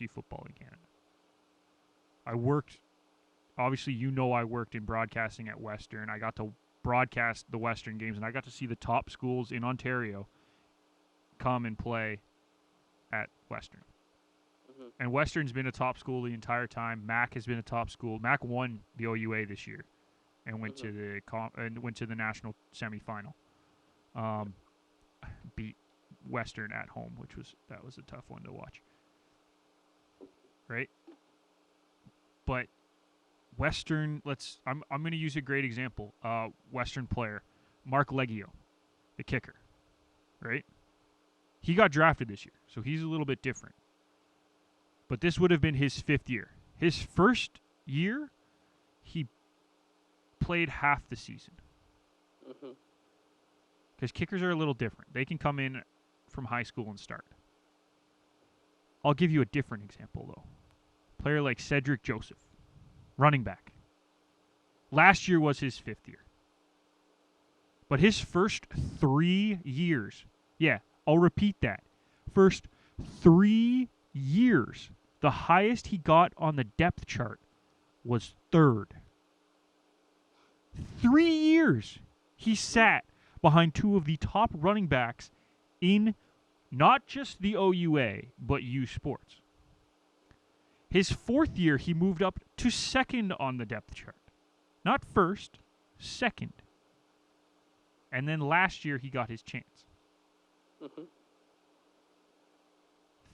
football in Canada. I worked, obviously, I worked in broadcasting at Western. I got to broadcast the Western games, and I got to see the top schools in Ontario come and play at Western. hmm And Western's been a top school the entire time. Mac has been a top school. Mac won the OUA this year and went hmm to the national semifinal. Beat Western at home, that was a tough one to watch. Right? But Western, I'm going to use a great example. Western player, Mark Leggio, the kicker, right? He got drafted this year, so he's a little bit different. But this would have been his 5th year. His first year, he played half the season. hmm Because kickers are a little different. They can come in from high school and start. I'll give you a different example, though. Player like Cedric Joseph, running back. Last year was his 5th year. But his first 3 years, I'll repeat that. First 3 years, the highest he got on the depth chart was 3rd. 3 years he sat behind 2 of the top running backs in not just the OUA, but U Sports. His 4th year, he moved up to 2nd on the depth chart. Not 1st, 2nd. And then last year, he got his chance. hmm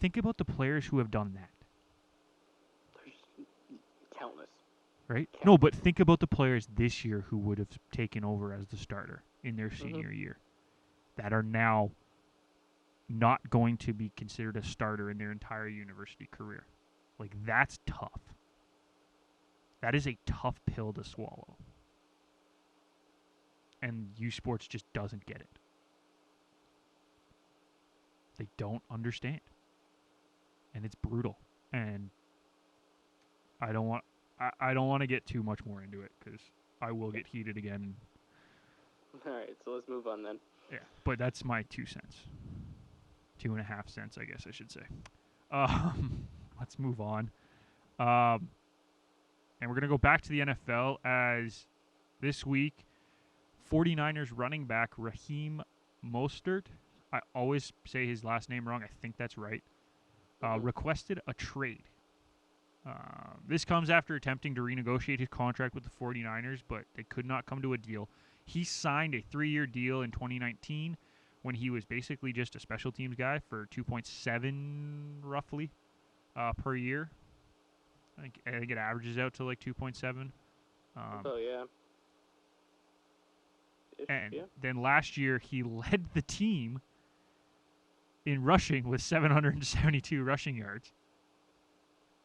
Think about the players who have done that. There's countless. Right? No, but think about the players this year who would have taken over as the starter in their senior year that are now not going to be considered a starter in their entire university career. Like, that's tough. That is a tough pill to swallow. And U Sports just doesn't get it. They don't understand. And it's brutal. And I don't want to get too much more into it because I will get heated again. All right, so let's move on then. Yeah, but that's my 2 cents. 2.5 cents, I guess I should say. Let's move on. And we're going to go back to the NFL as this week, 49ers running back Raheem Mostert, I always say his last name wrong, I think that's right, requested a trade. This comes after attempting to renegotiate his contract with the 49ers, but they could not come to a deal. He signed a 3-year deal in 2019 when he was basically just a special teams guy for $2.7 roughly per year. I think it averages out to like 2.7. Yeah. And then last year he led the team in rushing with 772 rushing yards.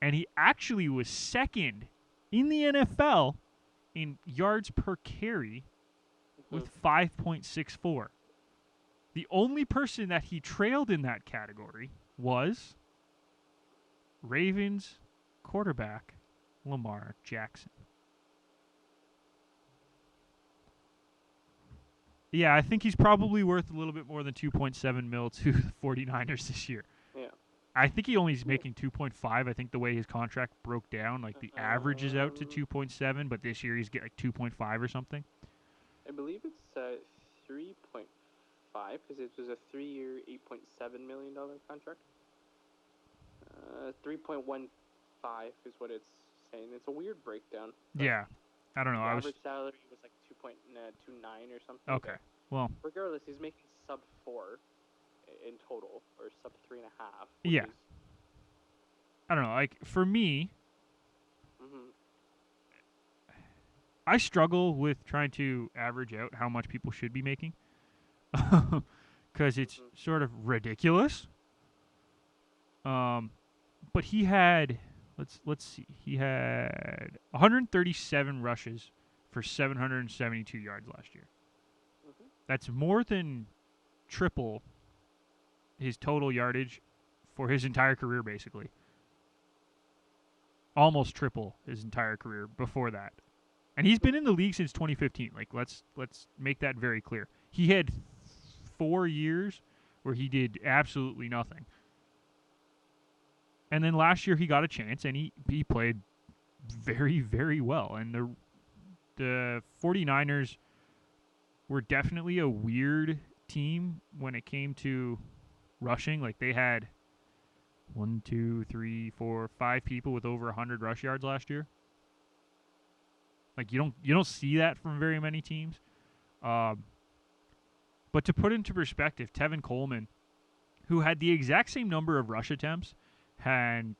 And he actually was 2nd in the NFL in yards per carry with 5.64. The only person that he trailed in that category was Ravens quarterback Lamar Jackson. Yeah, I think he's probably worth a little bit more than 2.7 mil to the 49ers this year. Yeah. I think he only is making 2.5. I think the way his contract broke down, like the average is out to 2.7, but this year he's getting like 2.5 or something. I believe it's 3.5 because it was a 3-year, $8.7 million contract. 3.15 is what it's saying. It's a weird breakdown. Yeah. I don't know. The average salary was like 2.29 or something. Okay. Well, regardless, he's making sub 4 in total, or sub 3.5. Yeah. Is, I don't know. Like, for me, mm-hmm. I struggle with trying to average out how much people should be making because it's Mm-hmm. sort of ridiculous. But he had let's see, he had 137 rushes for 772 yards last year. Mm-hmm. That's more than triple his total yardage for his entire career, basically. Almost triple his entire career before that. And he's been in the league since 2015. Like, let's make that very clear. He had 4 years where he did absolutely nothing. And then last year he got a chance and he played very, very well. And the 49ers were definitely a weird team when it came to rushing. Like, they had 1, 2, 3, 4, 5 people with over 100 rush yards last year. Like, you don't see that from very many teams. But to put into perspective, Tevin Coleman, who had the exact same number of rush attempts, had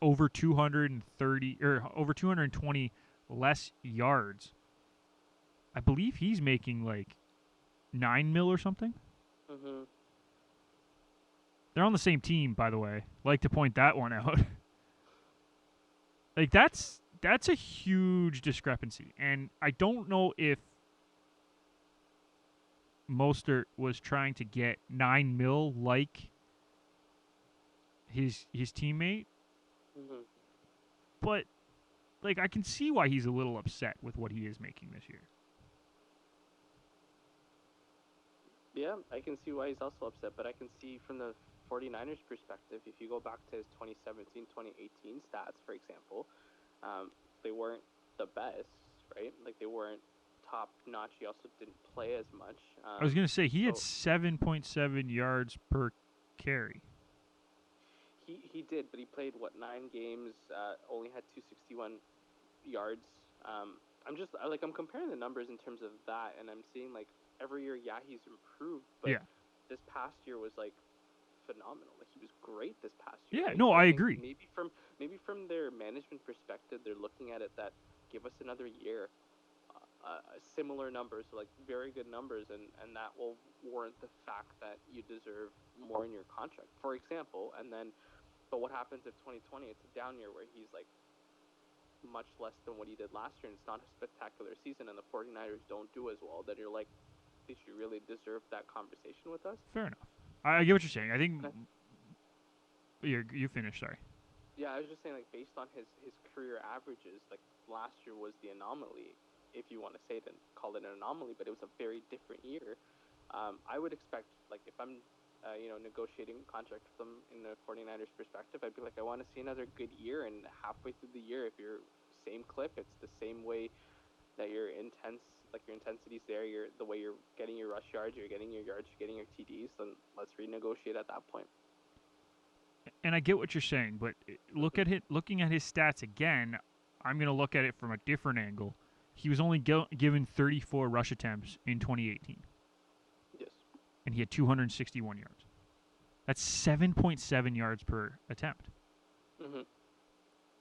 over 230 or over 220 less yards. I believe he's making like 9 mil or something. Mm-hmm. They're on the same team, by the way. Like to point that one out. Like, that's a huge discrepancy, and I don't know if Mostert was trying to get 9 mil like his teammate, Mm-hmm. but like, I can see why he's a little upset with what he is making this year. Yeah, I can see why he's also upset, but I can see from the 49ers perspective, if you go back to his 2017-2018 stats, for example, they weren't the best, right? Like, they weren't top notch. He also didn't play as much. I was going to say, he had 7.7 yards per carry. He did, but he played, 9 games, only had 261 yards. I'm comparing the numbers in terms of that, and I'm seeing, like, every year, yeah, he's improved, but this past year was, like, phenomenal. Like, he was great this past year. Yeah, right? no, so I think agree. Maybe from their management perspective, they're looking at it that give us another year, similar numbers, so like very good numbers, and that will warrant the fact that you deserve more in your contract, for example. And then, but what happens if 2020 it's a down year where he's like much less than what he did last year, and it's not a spectacular season, and the 49ers don't do as well, then you're like, did you really deserve that conversation with us? Fair enough. I get what you're saying. I think you finished. Sorry. Yeah, I was just saying, like, based on his career averages, like, last year was the anomaly, if you want to say it and call it an anomaly, but it was a very different year. I would expect, like, if I'm, negotiating a contract with them in the 49ers perspective, I'd be like, I want to see another good year, and halfway through the year, if you're same clip, it's the same way that your intensity's there, the way you're getting your rush yards, you're getting your yards, you're getting your TDs, then let's renegotiate at that point. And I get what you're saying, but looking at his stats again, I'm going to look at it from a different angle. He was only given 34 rush attempts in 2018. Yes. And he had 261 yards. That's 7.7 yards per attempt. Mm-hmm.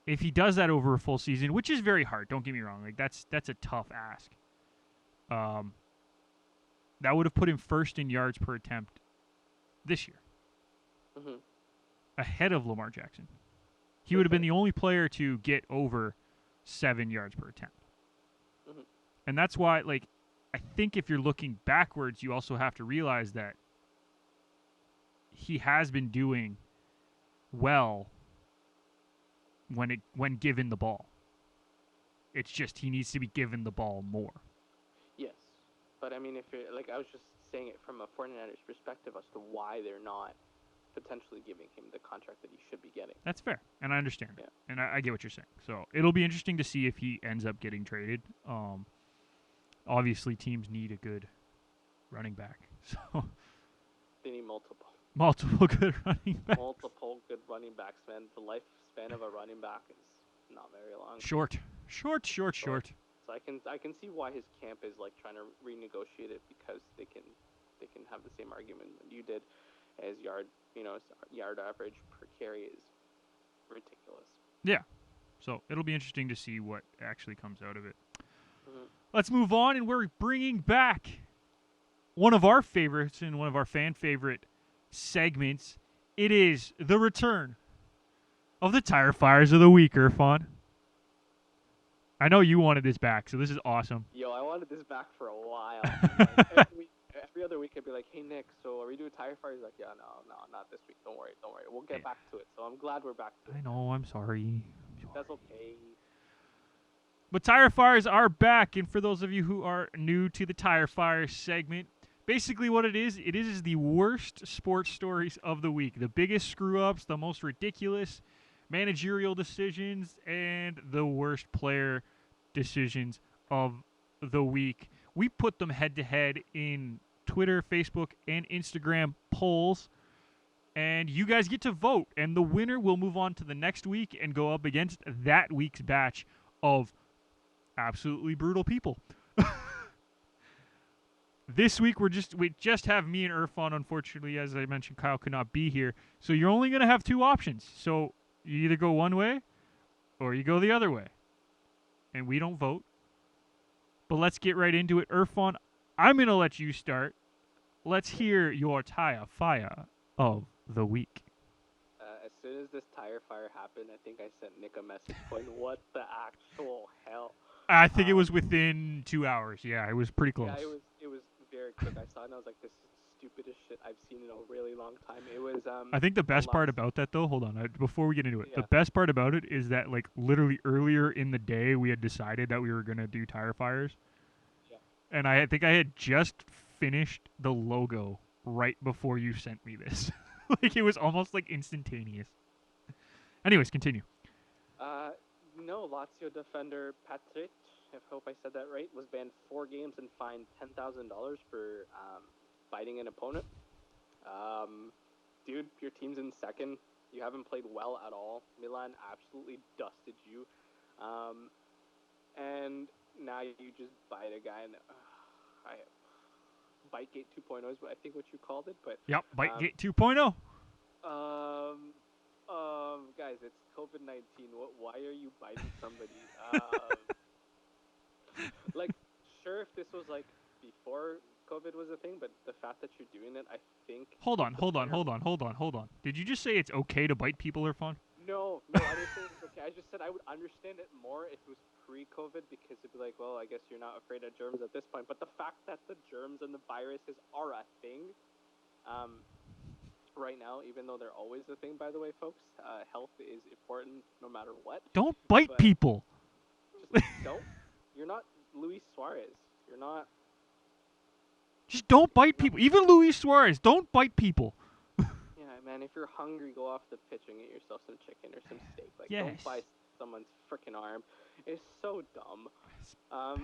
If he does that over a full season, which is very hard, don't get me wrong, like that's a tough ask. That would have put him first in yards per attempt this year. Mm-hmm. Ahead of Lamar Jackson. He would have been the only player to get over 7 yards per attempt. Mm-hmm. And that's why, like, I think if you're looking backwards, you also have to realize that he has been doing well when given the ball. It's just he needs to be given the ball more. Yes. But, I mean, if you're, like, I was just saying it from a 49ers perspective as to why they're not potentially giving him the contract that he should be getting. That's fair, and I understand yeah. it, and I get what you're saying. So it'll be interesting to see if he ends up getting traded. Obviously, teams need a good running back, so they need multiple good running backs. Multiple good running backs, man. The lifespan of a running back is not very long. Short. So I can see why his camp is like trying to renegotiate it, because they can have the same argument that you did. his yard average per carry is ridiculous. Yeah. So it'll be interesting to see what actually comes out of it. Mm-hmm. Let's move on, and we're bringing back one of our favorites and one of our fan favorite segments. It is the return of the Tire Fires of the Week, Irfan. I know you wanted this back, so this is awesome. Yo, I wanted this back for a while. Every other week I'd be like, hey, Nick, so are we doing Tire Fires? He's like, yeah, no, not this week. Don't worry. We'll get back to it. So I'm glad we're back to it. I know, I'm sorry. That's okay. But Tire Fires are back, and for those of you who are new to the Tire Fires segment, basically what it is the worst sports stories of the week. The biggest screw-ups, the most ridiculous managerial decisions, and the worst player decisions of the week. We put them head-to-head in Twitter, Facebook, and Instagram polls, and you guys get to vote, and the winner will move on to the next week and go up against that week's batch of absolutely brutal people. This week we just have me and Irfan. Unfortunately, as I mentioned, Kyle could not be here, so you're only going to have two options. So you either go one way or you go the other way, and we don't vote. But let's get right into it. Irfan, I'm going to let you start. Let's hear your Tire Fire of the week. As soon as this Tire Fire happened, I think I sent Nick a message going, what the actual hell? I think it was within 2 hours. Yeah, it was pretty close. Yeah, it was very quick. I saw it and I was like, this is the stupidest shit I've seen in a really long time. It was I think the best part about that, though, hold on, before we get into it, Yeah. the best part about it is that, like, literally earlier in the day, we had decided that we were going to do Tire Fires. Yeah. And I think I had just finished the logo right before you sent me this. Like, it was almost, like, instantaneous. Anyways, continue. No, Lazio defender Patrick, I hope I said that right, was banned 4 games and fined $10,000 for biting an opponent. Dude, your team's in second. You haven't played well at all. Milan absolutely dusted you. And now you just bite a guy. And Bitegate 2.0 is I think what you called it. But Yep, Bitegate 2.0. Guys, it's COVID-19. Why are you biting somebody? Like, sure, if this was like before COVID was a thing, but the fact that you're doing it, I think. Hold on. Did you just say it's okay to bite people, Irfan? No, I didn't say it's okay. I just said I would understand it more if it was pre-COVID, because it'd be like, well, I guess you're not afraid of germs at this point. But the fact that the germs and the viruses are a thing, right now, even though they're always a thing, by the way, folks, health is important no matter what. Don't bite people. Just don't. You're not Luis Suarez. You're not. Just don't bite people. Even Luis Suarez, don't bite people. Yeah, man, if you're hungry, go off the pitch and get yourself some chicken or some steak. Like, Don't bite someone's freaking arm. It's so dumb. It's bad.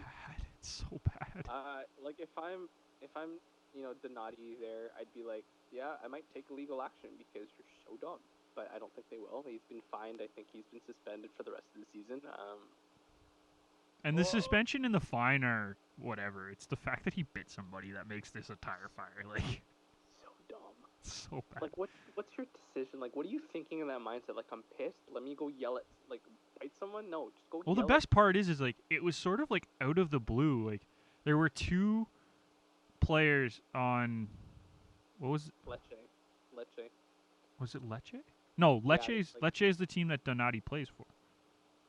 It's so bad. Like, if I'm Donati there, I'd be like, yeah, I might take legal action because you're so dumb. But I don't think they will. He's been fined. I think he's been suspended for the rest of the season. And the suspension and the fine are whatever. It's the fact that he bit somebody that makes this a Tire Fire. Like, so dumb. So bad. Like, what's your decision? Like, what are you thinking in that mindset? Like, I'm pissed. Let me go yell at, like, bite someone? No, just go. Well, the best part is like it was sort of like out of the blue. Like, there were 2 players on. What was it? Lecce. Was it Lecce? No, Lecce Yeah, is the team that Donati plays for.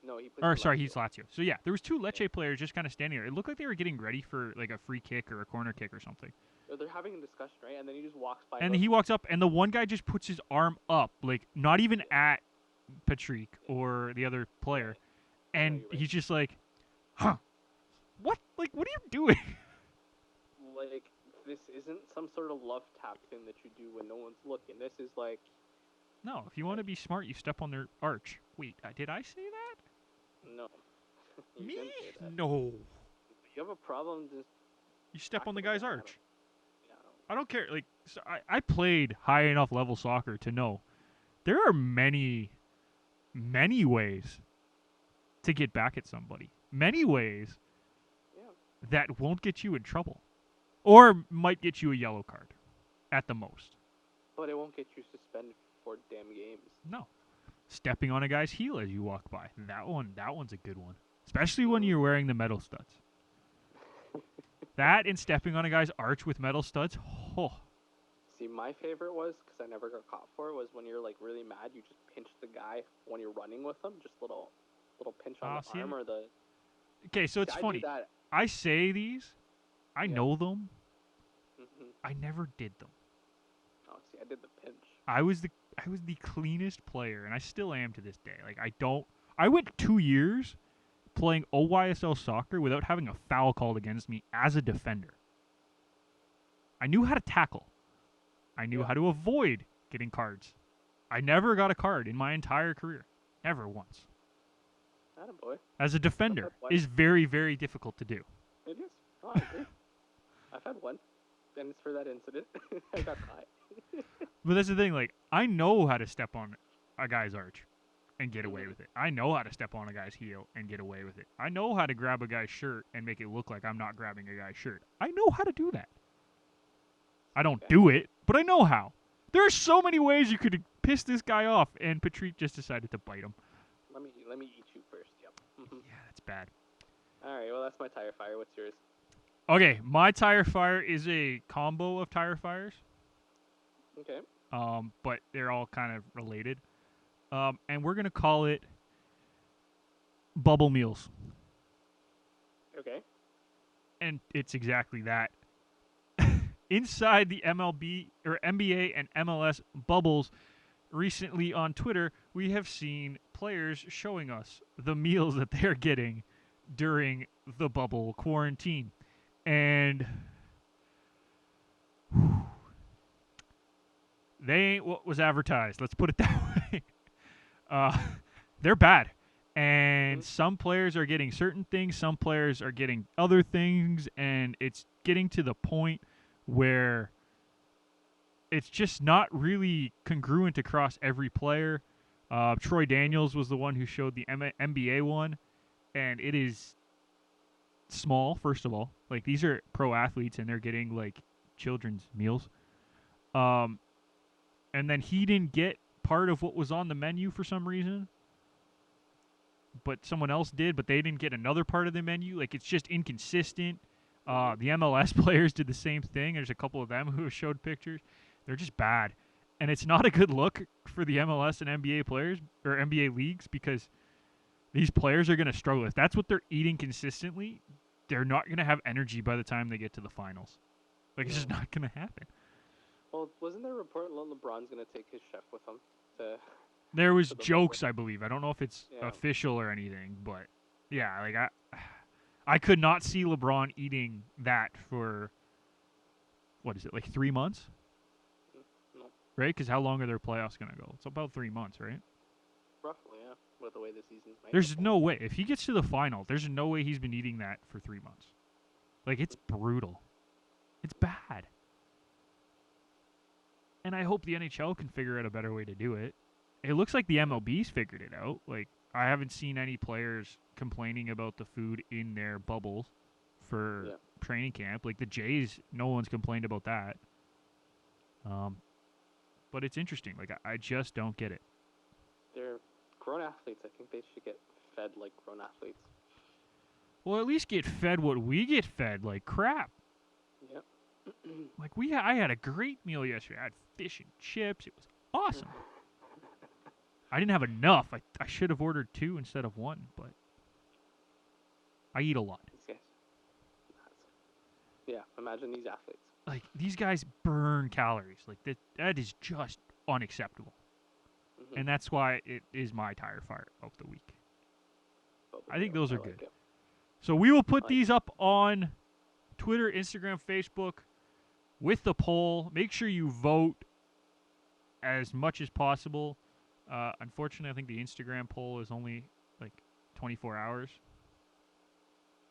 No, he plays. Or for sorry, Lazio. he's Lazio. So yeah, there was 2 Lecce players just kind of standing there. It looked like they were getting ready for like a free kick or a corner kick or something. They're having a discussion, right? And then he just walks by. And he walks up, and the one guy just puts his arm up, like not even at Patrick or the other player, and right. he's just like, "Huh, what? Like, what are you doing?" Like, this isn't some sort of love tap thing that you do when no one's looking. This is like. No, if you want to be smart, you step on their arch. Wait, did I say that? No. You Me? didn't say that. No. If you have a problem, just. You step on the tackle guy's the guy. arch. I don't care. Like, so I played high enough level soccer to know there are many ways to get back at somebody. Many ways that won't get you in trouble, or might get you a yellow card, at the most. But it won't get you suspended for 4 damn games. No. Stepping on a guy's heel as you walk by. That one's a good one. Especially when you're wearing the metal studs. That and stepping on a guy's arch with metal studs. Oh. See, my favorite was, because I never got caught for it, was when you're like really mad, you just pinch the guy when you're running with them. Just little pinch on the arm or the... Okay, so it's funny. I say these. I know them. Mm-hmm. I never did them. Oh, see, I did the pinch. I was the cleanest player, and I still am to this day. Like, I went 2 years playing OYSL soccer without having a foul called against me as a defender. I knew how to tackle. I knew how to avoid getting cards. I never got a card in my entire career. Never once. Attaboy. As a defender is very, very difficult to do. It is. Oh, I agree. I've had one, and it's for that incident. I got caught. But that's the thing, like, I know how to step on a guy's arch and get away with it. I know how to step on a guy's heel and get away with it. I know how to grab a guy's shirt and make it look like I'm not grabbing a guy's shirt. I know how to do that. I don't do it, but I know how. There are so many ways you could piss this guy off, and Patrick just decided to bite him. Let me eat you first, yep. Yeah, that's bad. Alright, well, that's my tire fire. What's yours? Okay, my tire fire is a combo of tire fires. Okay. But they're all kind of related. And we're going to call it bubble meals. Okay. And it's exactly that. Inside the MLB or NBA and MLS bubbles, recently on Twitter, we have seen players showing us the meals that they're getting during the bubble quarantine. And they ain't what was advertised. Let's put it that way. They're bad. And some players are getting certain things. Some players are getting other things. And it's getting to the point where it's just not really congruent across every player. Troy Daniels was the one who showed the NBA one. And it is small, first of all. Like, these are pro athletes, and they're getting, like, children's meals. And then he didn't get part of what was on the menu for some reason. But someone else did, but they didn't get another part of the menu. Like, it's just inconsistent. The MLS players did the same thing. There's a couple of them who showed pictures. They're just bad. And it's not a good look for the MLS and NBA players, or NBA leagues, because these players are going to struggle. If that's what they're eating consistently, they're not going to have energy by the time they get to the finals. Like, it's just not going to happen. Well, wasn't there a report LeBron's going to take his chef with him? There was jokes, I believe. I don't know if it's official or anything, but yeah, like I could not see LeBron eating that for, what is it, like 3 months? No. Right? Because how long are their playoffs going to go? It's about 3 months, right? Roughly, yeah. With the way the season's made. There's no way. If he gets to the final, there's no way he's been eating that for 3 months. Like, it's brutal. It's bad. And I hope the NHL can figure out a better way to do it. It looks like the MLB's figured it out. Like, I haven't seen any players complaining about the food in their bubbles for training camp. Like, the Jays, no one's complained about that. But it's interesting. Like, I just don't get it. They're grown athletes. I think they should get fed like grown athletes. Well, at least get fed what we get fed, like crap. Yep. Like, I had a great meal yesterday. I had fish and chips. It was awesome. I didn't have enough. I should have ordered 2 instead of 1, but I eat a lot. These guys. Yeah, imagine these athletes. Like, these guys burn calories. Like, that is just unacceptable. And that's why it is my tire fire of the week. I think those are good. So we will put these up on Twitter, Instagram, Facebook with the poll. Make sure you vote as much as possible. Unfortunately, I think the Instagram poll is only like 24 hours.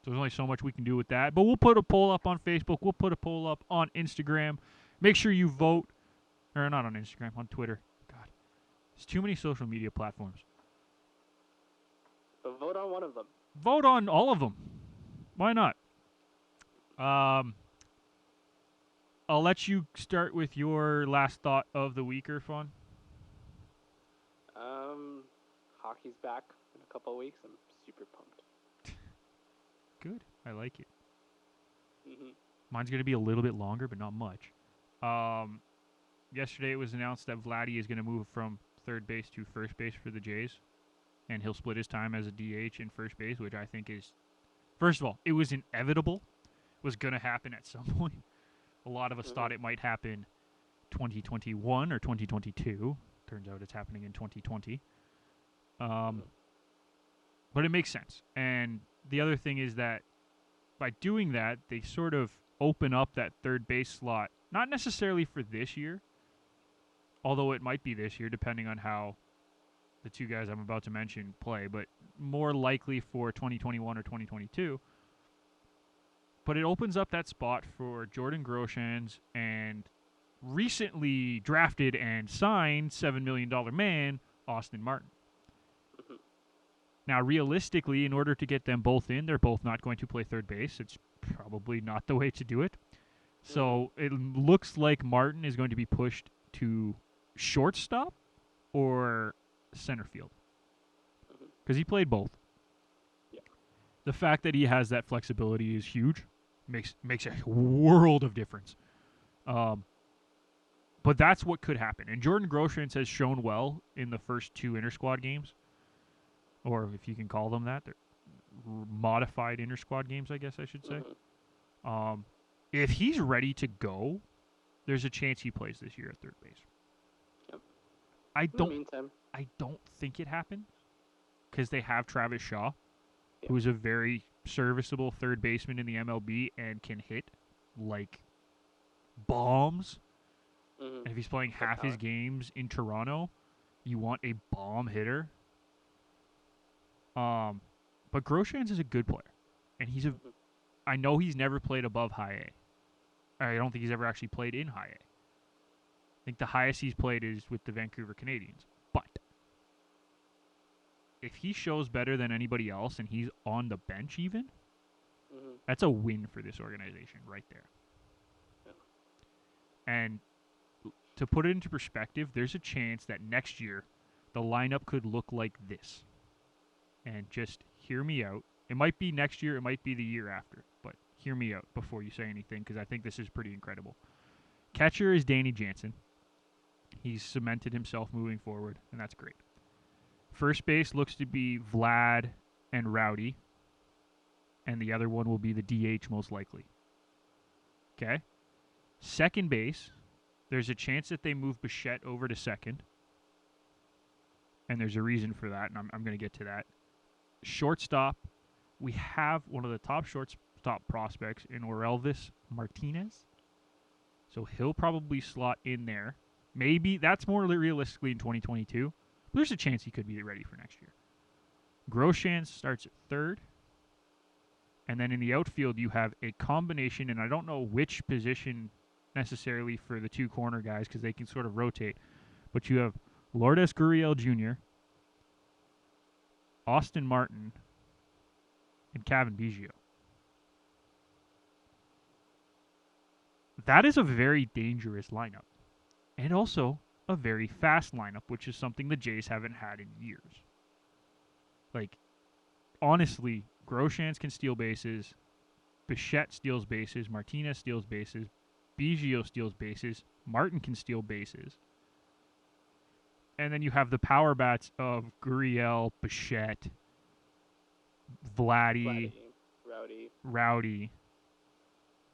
So there's only so much we can do with that. But we'll put a poll up on Facebook. We'll put a poll up on Instagram. Make sure you vote. Or not on Instagram, on Twitter. God. There's too many social media platforms. But vote on one of them. Vote on all of them. Why not? I'll let you start with your last thought of the week, Irfan. Hockey's back in a couple of weeks. I'm super pumped. Good. I like it. Mm-hmm. Mine's going to be a little bit longer, but not much. Yesterday it was announced that Vladdy is going to move from third base to first base for the Jays, and he'll split his time as a DH in first base, which I think is, first of all, it was inevitable. It was going to happen at some point. A lot of us thought it might happen 2021 or 2022. Turns out it's happening in 2020. But it makes sense. And the other thing is that by doing that, they sort of open up that third base slot, not necessarily for this year, although it might be this year depending on how the two guys I'm about to mention play, but more likely for 2021 or 2022. But it opens up that spot for Jordan Groshans and recently drafted and signed $7 million man, Austin Martin. Now, realistically, in order to get them both in, they're both not going to play third base. It's probably not the way to do it. So it looks like Martin is going to be pushed to shortstop or center field. Because he played both. Yeah. The fact that he has that flexibility is huge. Makes a world of difference. But that's what could happen. And Jordan Groshans has shown well in the first two inter-squad games. Or if you can call them that. They're modified inter-squad games, I guess I should say. If he's ready to go, there's a chance he plays this year at third base. Yep. I don't think it happens because they have Travis Shaw, who's a very serviceable third baseman in the MLB and can hit like bombs. And if he's playing half his games in Toronto, you want a bomb hitter. But Groshans is a good player, and I know he's never played above high A. I don't think he's ever actually played in high A. I think the highest he's played is with the Vancouver Canadians. But if he shows better than anybody else and he's on the bench even, that's a win for this organization right there. Yeah. And to put it into perspective, there's a chance that next year the lineup could look like this. And just hear me out. It might be next year, it might be the year after, but hear me out before you say anything because I think this is pretty incredible. Catcher is Danny Jansen. He's cemented himself moving forward, and that's great. First base looks to be Vlad and Rowdy, and the other one will be the DH most likely. Okay? Second base, there's a chance that they move Bichette over to second, and there's a reason for that, and I'm going to get to that. Shortstop, we have one of the top shortstop prospects in Orelvis Martinez. So he'll probably slot in there. Maybe that's more realistically in 2022. But there's a chance he could be ready for next year. Groshans starts at third. And then in the outfield, you have a combination, and I don't know which position necessarily for the two corner guys because they can sort of rotate. But you have Lourdes Gurriel Jr., Austin Martin, and Kevin Biggio. That is a very dangerous lineup. And also a very fast lineup, which is something the Jays haven't had in years. Like, honestly, Groshans can steal bases, Bichette steals bases, Martinez steals bases, Biggio steals bases, Martin can steal bases. And then you have the power bats of Gurriel, Bichette, Vladdy, Rowdy.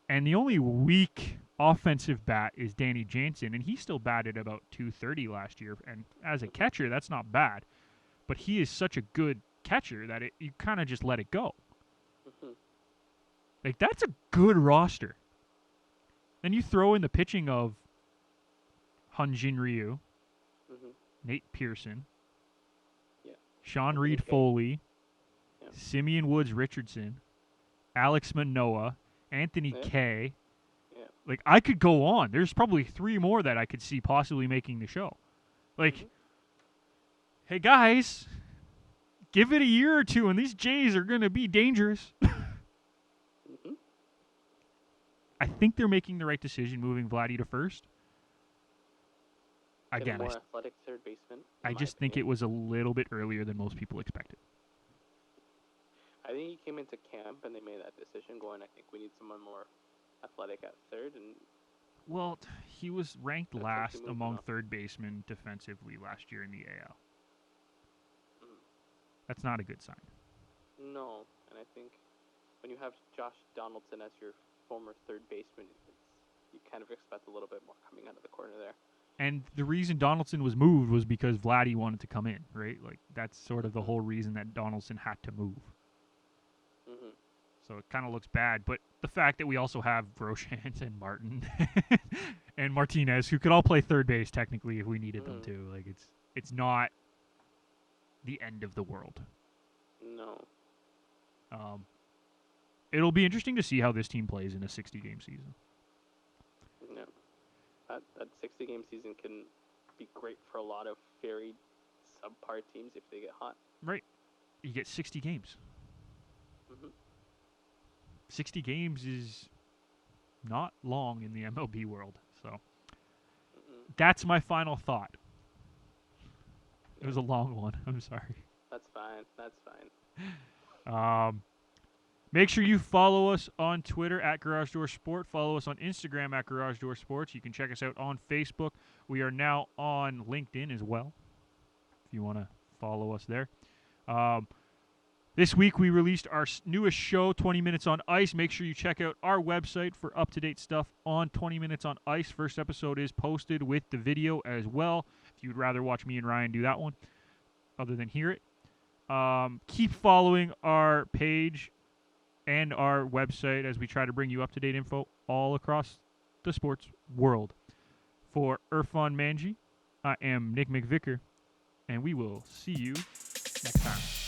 And the only weak offensive bat is Danny Jansen, and he still batted about .230 last year. And as a catcher, that's not bad. But he is such a good catcher that you kind of just let it go. Like, that's a good roster. Then you throw in the pitching of Hyun-Jin Ryu, Nate Pearson, Sean Reed Foley, Simeon Woods Richardson, Alex Manoah, Anthony Kay. Like, I could go on. There's probably three more that I could see possibly making the show. Like, hey, guys, give it a year or two, and these Jays are going to be dangerous. I think they're making the right decision moving Vladdy to first. Get a Again, more athletic third baseman. I just think it was a little bit earlier than most people expected. I think he came into camp and they made that decision going, I think we need someone more athletic at third. And Well, he was ranked That's last actually moving among up. third basemen defensively last year in the AL. Mm. That's not a good sign. No, and I think when you have Josh Donaldson as your former third baseman, you kind of expect a little bit more coming out of the corner there. And the reason Donaldson was moved was because Vladdy wanted to come in, right? Like, that's sort of the whole reason that Donaldson had to move. Mm-hmm. So it kind of looks bad. But the fact that we also have Groshans and Martin and Martinez, who could all play third base technically if we needed them to, like, it's not the end of the world. No. It'll be interesting to see how this team plays in a 60-game season. No. That 60-game season can be great for a lot of very subpar teams if they get hot. Right. You get 60 games. Mm-hmm. 60 games is not long in the MLB world. So that's my final thought. It was a long one. I'm sorry. That's fine. Make sure you follow us on Twitter at Garage Door Sport. Follow us on Instagram at Garage Door Sports. You can check us out on Facebook. We are now on LinkedIn as well, if you want to follow us there. This week we released our newest show, 20 Minutes on Ice. Make sure you check out our website for up-to-date stuff on 20 Minutes on Ice. First episode is posted with the video as well, if you'd rather watch me and Ryan do that one, other than hear it. Keep following our page and our website as we try to bring you up-to-date info all across the sports world. For Irfan Manji, I am Nick McVicker, and we will see you next time.